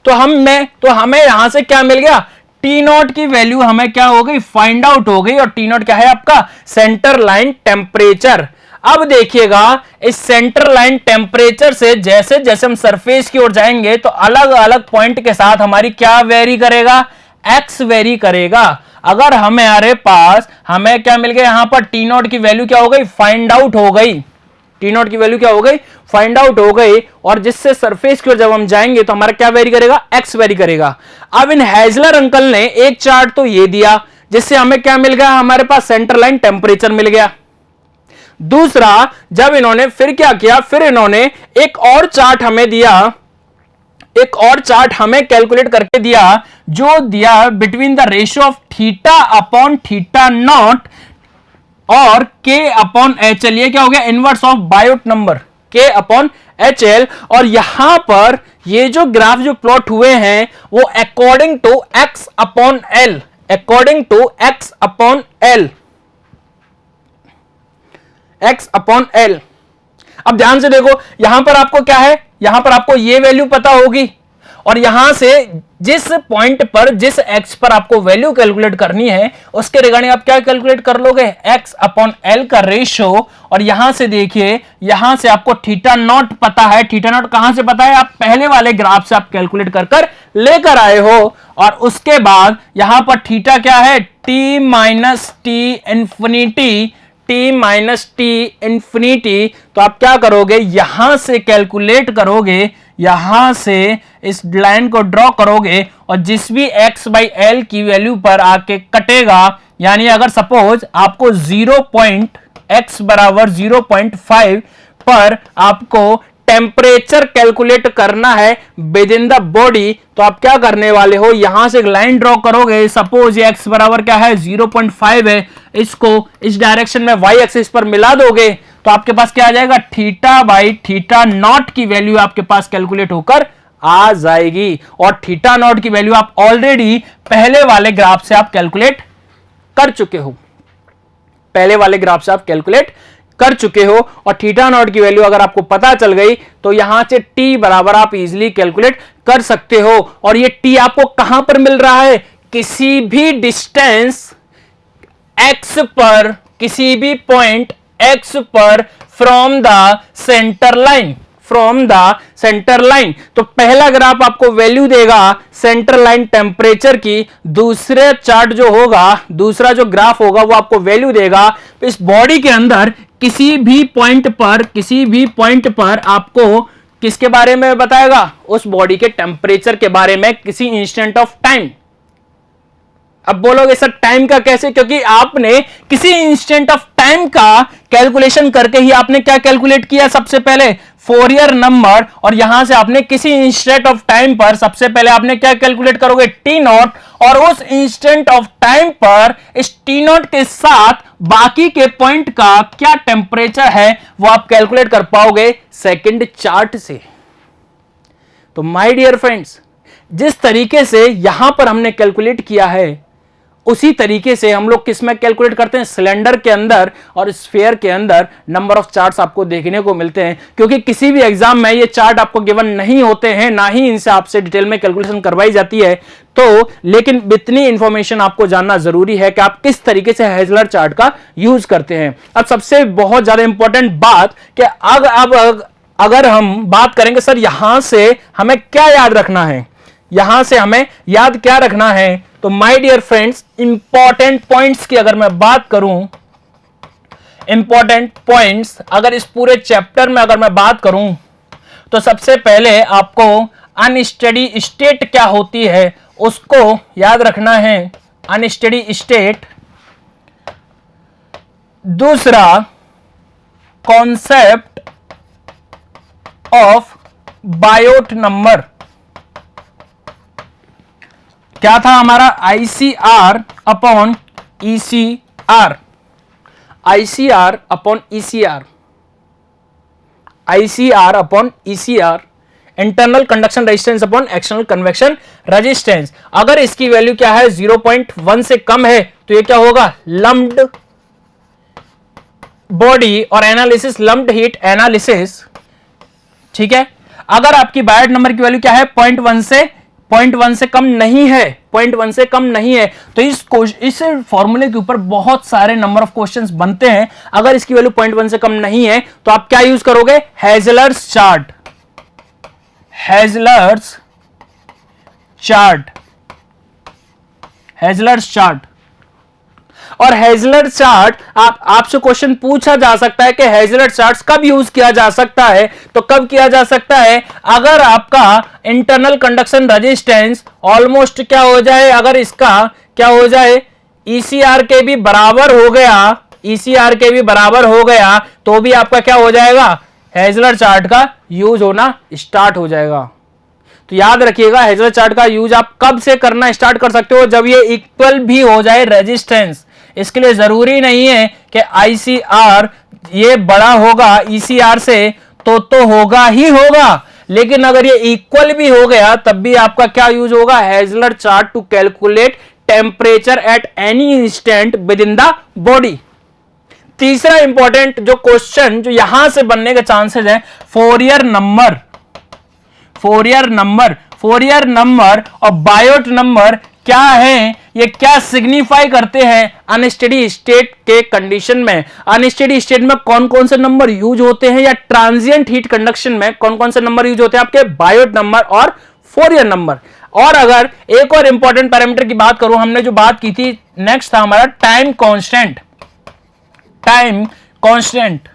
तो हमें यहां से क्या मिल गया, टी नॉट की वैल्यू हमें क्या हो गई, फाइंड आउट हो गई, और टी नॉट क्या है आपका, सेंटर लाइन टेम्परेचर। अब देखिएगा, इस सेंटर लाइन टेम्परेचर से जैसे जैसे हम सरफेस की ओर जाएंगे तो अलग अलग पॉइंट के साथ हमारी क्या वेरी करेगा, एक्स वेरी करेगा। अगर हमारे पास हमें क्या मिल गया, यहां पर टी नॉट की वैल्यू क्या हो गई, फाइंड आउट हो गई, टी नॉट की वैल्यू क्या हो गई, फाइंड आउट हो गई, और जिससे सरफेस की ओर जब हम जाएंगे तो हमारा क्या वेरी करेगा, एक्स वेरी करेगा। अब इन हेजलर अंकल ने एक चार्ट तो ये दिया जिससे हमें क्या मिल गया, हमारे पास सेंटर लाइन टेम्परेचर मिल गया। दूसरा, जब इन्होंने फिर क्या किया, फिर इन्होंने एक और चार्ट हमें दिया, एक और चार्ट हमें कैलकुलेट करके दिया, जो दिया between the ratio of theta upon theta naught और के अपॉन एच एल। ये क्या हो गया, इनवर्स ऑफ बायोट नंबर, के अपॉन एच एल। और यहां पर ये जो ग्राफ जो प्लॉट हुए हैं वो according to X upon L, according to X upon L, X upon L. अब ध्यान से देखो, यहां पर आपको क्या है, यहां पर आपको ये वैल्यू पता होगी, और यहां से जिस पॉइंट पर, जिस एक्स पर आपको वैल्यू कैलकुलेट करनी है उसके रिगार्डिंग आप क्या कैलकुलेट कर लोगे, एक्स अपॉन एल का रेशियो। और यहां से देखिए, यहां से आपको थीटा नॉट पता है, थीटा नॉट कहां से पता है, आप पहले वाले ग्राफ से आप कैलकुलेट कर लेकर आए हो। और उसके बाद यहां पर थीटा क्या है, T minus T infinity, T minus T infinity. तो आप क्या करोगे, यहां से कैलकुलेट करोगे, यहां से इस लाइन को ड्रॉ करोगे, और जिस भी x बाई एल की वैल्यू पर आके कटेगा, यानी अगर सपोज आपको x बराबर 0.5 पर आपको टेम्परेचर कैलकुलेट करना है विद इन द बॉडी, तो आप क्या करने वाले हो, यहां से एक लाइन ड्रॉ करोगे। सपोज ये x बराबर क्या है, 0.5 है, इसको इस डायरेक्शन में y एक्सिस पर मिला दोगे तो आपके पास क्या आ जाएगा, थीटा बाई थीटा नॉट की वैल्यू आपके पास कैलकुलेट होकर आ जाएगी। और थीटा नॉट की वैल्यू आप ऑलरेडी पहले वाले ग्राफ से आप कैलकुलेट कर चुके हो, पहले वाले ग्राफ से आप कैलकुलेट कर चुके हो। और थीटा नॉट की वैल्यू अगर आपको पता चल गई तो यहां से t बराबर आप इजीली कैलकुलेट कर सकते हो। और ये t आपको कहां पर मिल रहा है, किसी भी डिस्टेंस x पर, किसी भी पॉइंट x पर from the centre line, from the centre line. तो पहला ग्राफ आपको वैल्यू देगा सेंटर लाइन टेम्परेचर की, दूसरे चार्ट जो होगा, दूसरा जो ग्राफ होगा वो आपको वैल्यू देगा इस बॉडी के अंदर किसी भी पॉइंट पर आपको किसके बारे में बताएगा? उस बॉडी के टेम्परेचर के बारे में किसी इंस्टेंट ऑफ टाइम। अब बोलोगे सर टाइम का कैसे? क्योंकि आपने किसी इंस्टेंट ऑफ टाइम का कैलकुलेशन करके ही आपने क्या कैलकुलेट किया? सबसे पहले फोरियर नंबर, और यहां से आपने किसी इंस्टेंट ऑफ टाइम पर सबसे पहले आपने क्या कैलकुलेट करोगे? टी नॉट, और उस इंस्टेंट ऑफ टाइम पर इस टी नॉट के साथ बाकी के पॉइंट का क्या टेम्परेचर है वो आप कैलकुलेट कर पाओगे सेकंड चार्ट से। तो माय डियर फ्रेंड्स, जिस तरीके से यहां पर हमने कैलकुलेट किया है उसी तरीके से हम लोग किसमें कैलकुलेट करते हैं? सिलेंडर के अंदर और स्फीयर के अंदर नंबर ऑफ चार्ट्स आपको देखने को मिलते हैं। क्योंकि किसी भी एग्जाम में ये चार्ट आपको गिवन नहीं होते हैं, ना ही इनसे आपसे डिटेल में कैलकुलेशन करवाई जाती है, तो लेकिन इतनी इंफॉर्मेशन आपको जानना जरूरी है कि आप किस तरीके से हेजलर चार्ट का यूज करते हैं। अब सबसे बहुत ज्यादा इंपॉर्टेंट बात कि अगर हम बात करेंगे सर यहां से हमें क्या याद रखना है, यहां से हमें याद क्या रखना है, तो my dear friends important points की अगर मैं बात करूं, इंपॉर्टेंट पॉइंट्स अगर इस पूरे चैप्टर में अगर मैं बात करूं, तो सबसे पहले आपको अनस्टेडी स्टेट क्या होती है उसको याद रखना है, अनस्टेडी स्टेट। दूसरा कॉन्सेप्ट ऑफ बायोट नंबर, क्या था हमारा? ICR upon ECR, ICR upon ECR, ICR upon ECR, internal conduction resistance upon external convection resistance. अगर इसकी वैल्यू क्या है? 0.1 से कम है तो ये क्या होगा? लम्प्ड बॉडी और एनालिसिस, लम्प्ड हीट एनालिसिस, ठीक है। अगर आपकी बायोट नंबर की वैल्यू क्या है? 0.1 से कम नहीं है, 0.1 से कम नहीं है, तो इस फॉर्मूले के ऊपर बहुत सारे नंबर ऑफ क्वेश्चंस बनते हैं। अगर इसकी वैल्यू 0.1 से कम नहीं है तो आप क्या यूज करोगे? हेजलर्स चार्ट, हेजलर्स चार्ट, हेजलर्स चार्ट। और हेजलर चार्ट आपसे क्वेश्चन पूछा जा सकता है कि हेजलर चार्ट्स कब यूज किया जा सकता है? तो कब किया जा सकता है? अगर आपका इंटरनल कंडक्शन रेजिस्टेंस ऑलमोस्ट क्या हो जाए, अगर इसका क्या हो जाए? ECR के भी बराबर हो गया, ECR के भी बराबर हो गया, तो भी आपका क्या हो जाएगा? हेजलर चार्ट का यूज होना स्टार्ट हो जाएगा। तो याद रखिएगा हेजलर चार्ट का यूज आप कब से करना स्टार्ट कर सकते हो? जब ये इक्वल भी हो जाए रेजिस्टेंस। इसके लिए जरूरी नहीं है कि ICR ये बड़ा होगा ECR से, तो होगा ही होगा, लेकिन अगर ये इक्वल भी हो गया तब भी आपका क्या यूज होगा? Heisler chart to calculate temperature at any instant within the body. तीसरा इंपॉर्टेंट जो क्वेश्चन जो यहां से बनने के चांसेस है, Fourier number, Fourier number, Fourier number और बायोट नंबर क्या है? ये क्या सिग्निफाई करते हैं अनस्टेडी स्टेट के कंडीशन में? अनस्टेडी स्टेट में कौन कौन से नंबर यूज होते हैं, या ट्रांजिएंट हीट कंडक्शन में कौन कौन से नंबर यूज होते हैं? आपके बायोट नंबर और फोरियर नंबर। और अगर एक और इंपॉर्टेंट पैरामीटर की बात करूं, हमने जो बात की थी नेक्स्ट था हमारा टाइम कांस्टेंट, टाइम कांस्टेंट।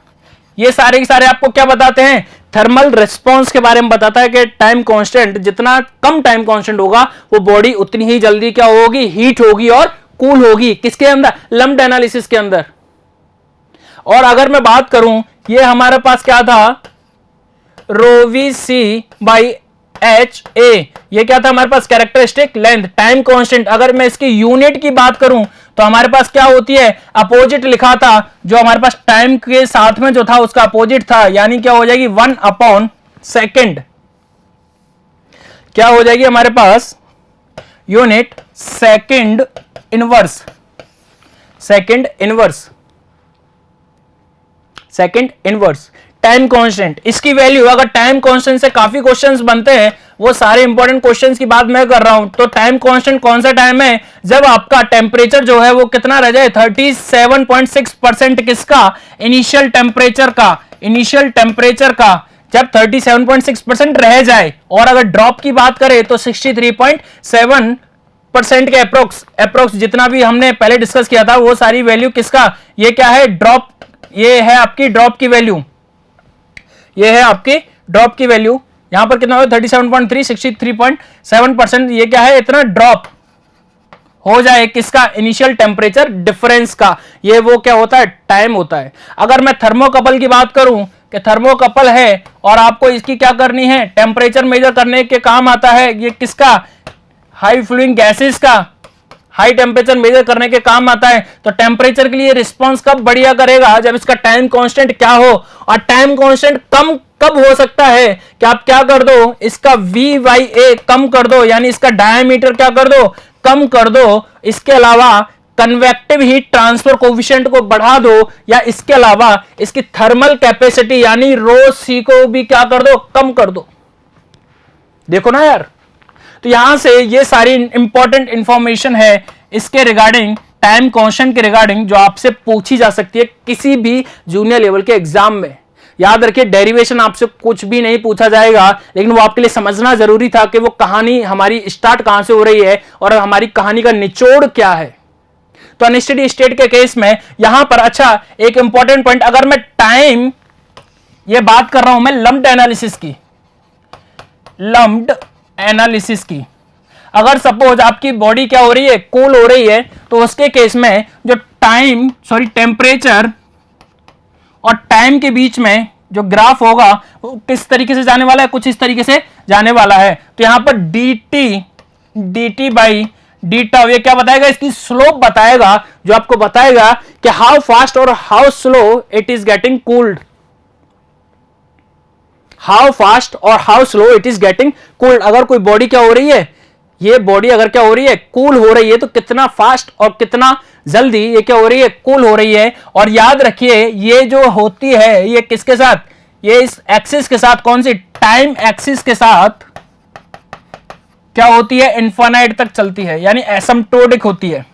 ये सारे के सारे आपको क्या बताते हैं? थर्मल रिस्पांस के बारे में बताता है कि टाइम कांस्टेंट, जितना कम टाइम कांस्टेंट होगा वो बॉडी उतनी ही जल्दी क्या होगी? हीट होगी और कूल होगी। किसके अंदर? लम्प्ड एनालिसिस के अंदर। और अगर मैं बात करूं, ये हमारे पास क्या था? Rho V C by H A, ये क्या था हमारे पास? Characteristic length, time constant. अगर मैं इसकी यूनिट की बात करूं तो हमारे पास क्या होती है? अपोजिट लिखा था, जो हमारे पास टाइम के साथ में जो था उसका अपोजिट था, यानी क्या हो जाएगी? 1/सेकंड। क्या हो जाएगी हमारे पास? Unit second inverse, second inverse, second inverse. Time constant, इसकी वैल्यू, अगर टाइम कांस्टेंट से काफी क्वेश्चंस बनते हैं, वो सारे इंपॉर्टेंट क्वेश्चंस की बात मैं कर रहा हूं, तो टाइम कांस्टेंट कौन सा टाइम है? जब आपका टेम्परेचर जो है वो कितना रह जाए? 37.6% किसका? इनिशियल टेम्परेचर का, इनिशियल टेम्परेचर का जब 37.6% रह जाए, और अगर ड्रॉप की बात करें तो 63.7% के अप्रोक्स जितना भी हमने पहले डिस्कस किया था, वो सारी वैल्यू किसका? ये क्या है? ड्रॉप ये है आपकी ड्रॉप की वैल्यू, ये है आपकी ड्रॉप की वैल्यू। यहां पर कितना हो 37.3 63.7%। ये क्या है, इतना ड्रॉप हो जाए किसका, इनिशियल टेम्परेचर डिफरेंस का, ये वो क्या होता है, टाइम होता है। अगर मैं थर्मोकपल की बात करूं कि थर्मोकपल है और आपको इसकी क्या करनी है, टेम्परेचर मेजर करने के काम आता है, ये किसका, हाई फ्लूइंग गैसेस का हाई टेम्परेचर मेजर करने के काम आता है। तो टेम्परेचर के लिए रिस्पांस कब बढ़िया करेगा, जब इसका टाइम कांस्टेंट क्या हो, और टाइम कांस्टेंट कम कब हो सकता है कि आप क्या कर दो, इसका V/A कम कर दो, यानी इसका डायमीटर क्या कर दो, कम कर दो। इसके अलावा कन्वेक्टिव हीट ट्रांसफर कोफिशिएंट को बढ़ा दो, या इसके अलावा इसकी थर्मल कैपेसिटी यानी ρC को भी क्या कर दो, कम कर दो। देखो ना यार, तो यहां से ये सारी इंपॉर्टेंट इंफॉर्मेशन है इसके रिगार्डिंग, टाइम कांस्टेंट के रिगार्डिंग, जो आपसे पूछी जा सकती है किसी भी जूनियर लेवल के एग्जाम में। याद रखिए, डेरिवेशन आपसे कुछ भी नहीं पूछा जाएगा, लेकिन वो आपके लिए समझना जरूरी था कि वो कहानी हमारी स्टार्ट कहां से हो रही है और हमारी कहानी का निचोड़ क्या है। तो अनस्टेडी स्टेट के केस में यहां पर अच्छा एक इंपॉर्टेंट पॉइंट, अगर मैं टाइम ये बात कर रहा हूं मैं लम्प्ड एनालिसिस की, लम्प्ड एनालिसिस की, अगर सपोज आपकी बॉडी क्या हो रही है, कूल हो रही है, तो उसके केस में जो टेम्परेचर और टाइम के बीच में जो ग्राफ होगा वो किस तरीके से जाने वाला है, कुछ इस तरीके से जाने वाला है। तो यहां पर dt बाई डी टाउ ये क्या बताएगा, इसकी स्लोप बताएगा, जो आपको बताएगा कि हाउ फास्ट और how slow it is getting cooled, how fast और how slow it is getting cooled. अगर कोई बॉडी क्या हो रही है, ये बॉडी अगर क्या हो रही है, कूल हो रही है, तो कितना फास्ट और कितना जल्दी ये क्या हो रही है, कूल हो रही है। और याद रखिए ये जो होती है ये किसके साथ, ये इस एक्सिस के साथ, कौन सी, टाइम एक्सिस के साथ क्या होती है, इनफाइनाइट तक चलती है, यानी एसिम्प्टोटिक होती है,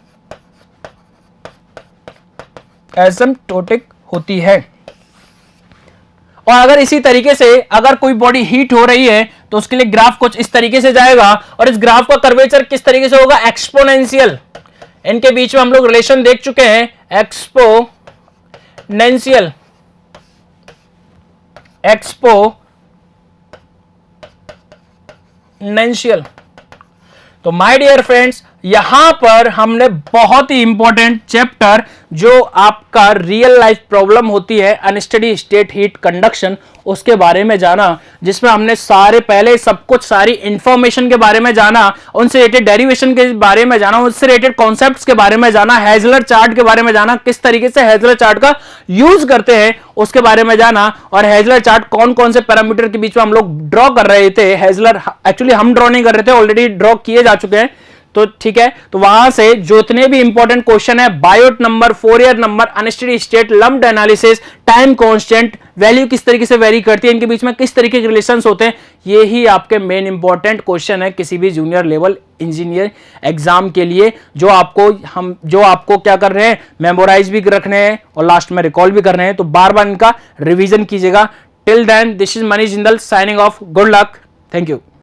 एसिम्प्टोटिक होती है। और अगर इसी तरीके से अगर कोई बॉडी हीट हो रही है तो उसके लिए ग्राफ कुछ इस तरीके से जाएगा, और इस ग्राफ का कर्वेचर किस तरीके से होगा, एक्सपोनेंशियल। इनके बीच में हम लोग रिलेशन देख चुके हैं, एक्सपोनेंशियल, एक्सपोनेंशियल। तो माय डियर फ्रेंड्स, यहां पर हमने बहुत ही इंपॉर्टेंट चैप्टर जो आपका रियल लाइफ प्रॉब्लम होती है अनस्टेडी स्टेट हीट कंडक्शन, उसके बारे में जाना, जिसमें हमने सारे पहले सब कुछ सारी इंफॉर्मेशन के बारे में जाना, उनसे रिलेटेड डेरिवेशन के बारे में जाना, उससे रिलेटेड कॉन्सेप्ट्स के बारे में जाना, हेजलर चार्ट के बारे में जाना, किस तरीके से हेजलर चार्ट का यूज करते हैं उसके बारे में जाना, और हेजलर चार्ट कौन कौन से पैरामीटर के बीच में हम लोग ड्रॉ कर रहे थे। हेजलर एक्चुअली हम ड्रॉ नहीं कर रहे थे, ऑलरेडी ड्रॉ किए जा चुके हैं, तो ठीक है। तो वहां से जो इतने भी इंपॉर्टेंट क्वेश्चन है, Biot number, Fourier number, unsteady state, lumped analysis, time constant, value किस तरीके से वेरी करती है, इनके बीच में किस तरीके के रिलेशंस होते हैं, ये ही आपके मेन इंपॉर्टेंट क्वेश्चन है किसी भी जूनियर लेवल इंजीनियर एग्जाम के लिए, जो आपको क्या कर रहे हैं, मेमोराइज भी रखने हैं और लास्ट में रिकॉल भी कर रहे हैं। तो बार बार इनका रिवीजन कीजिएगा। Till then, this is Manish Jindal signing off. Good luck, thank you.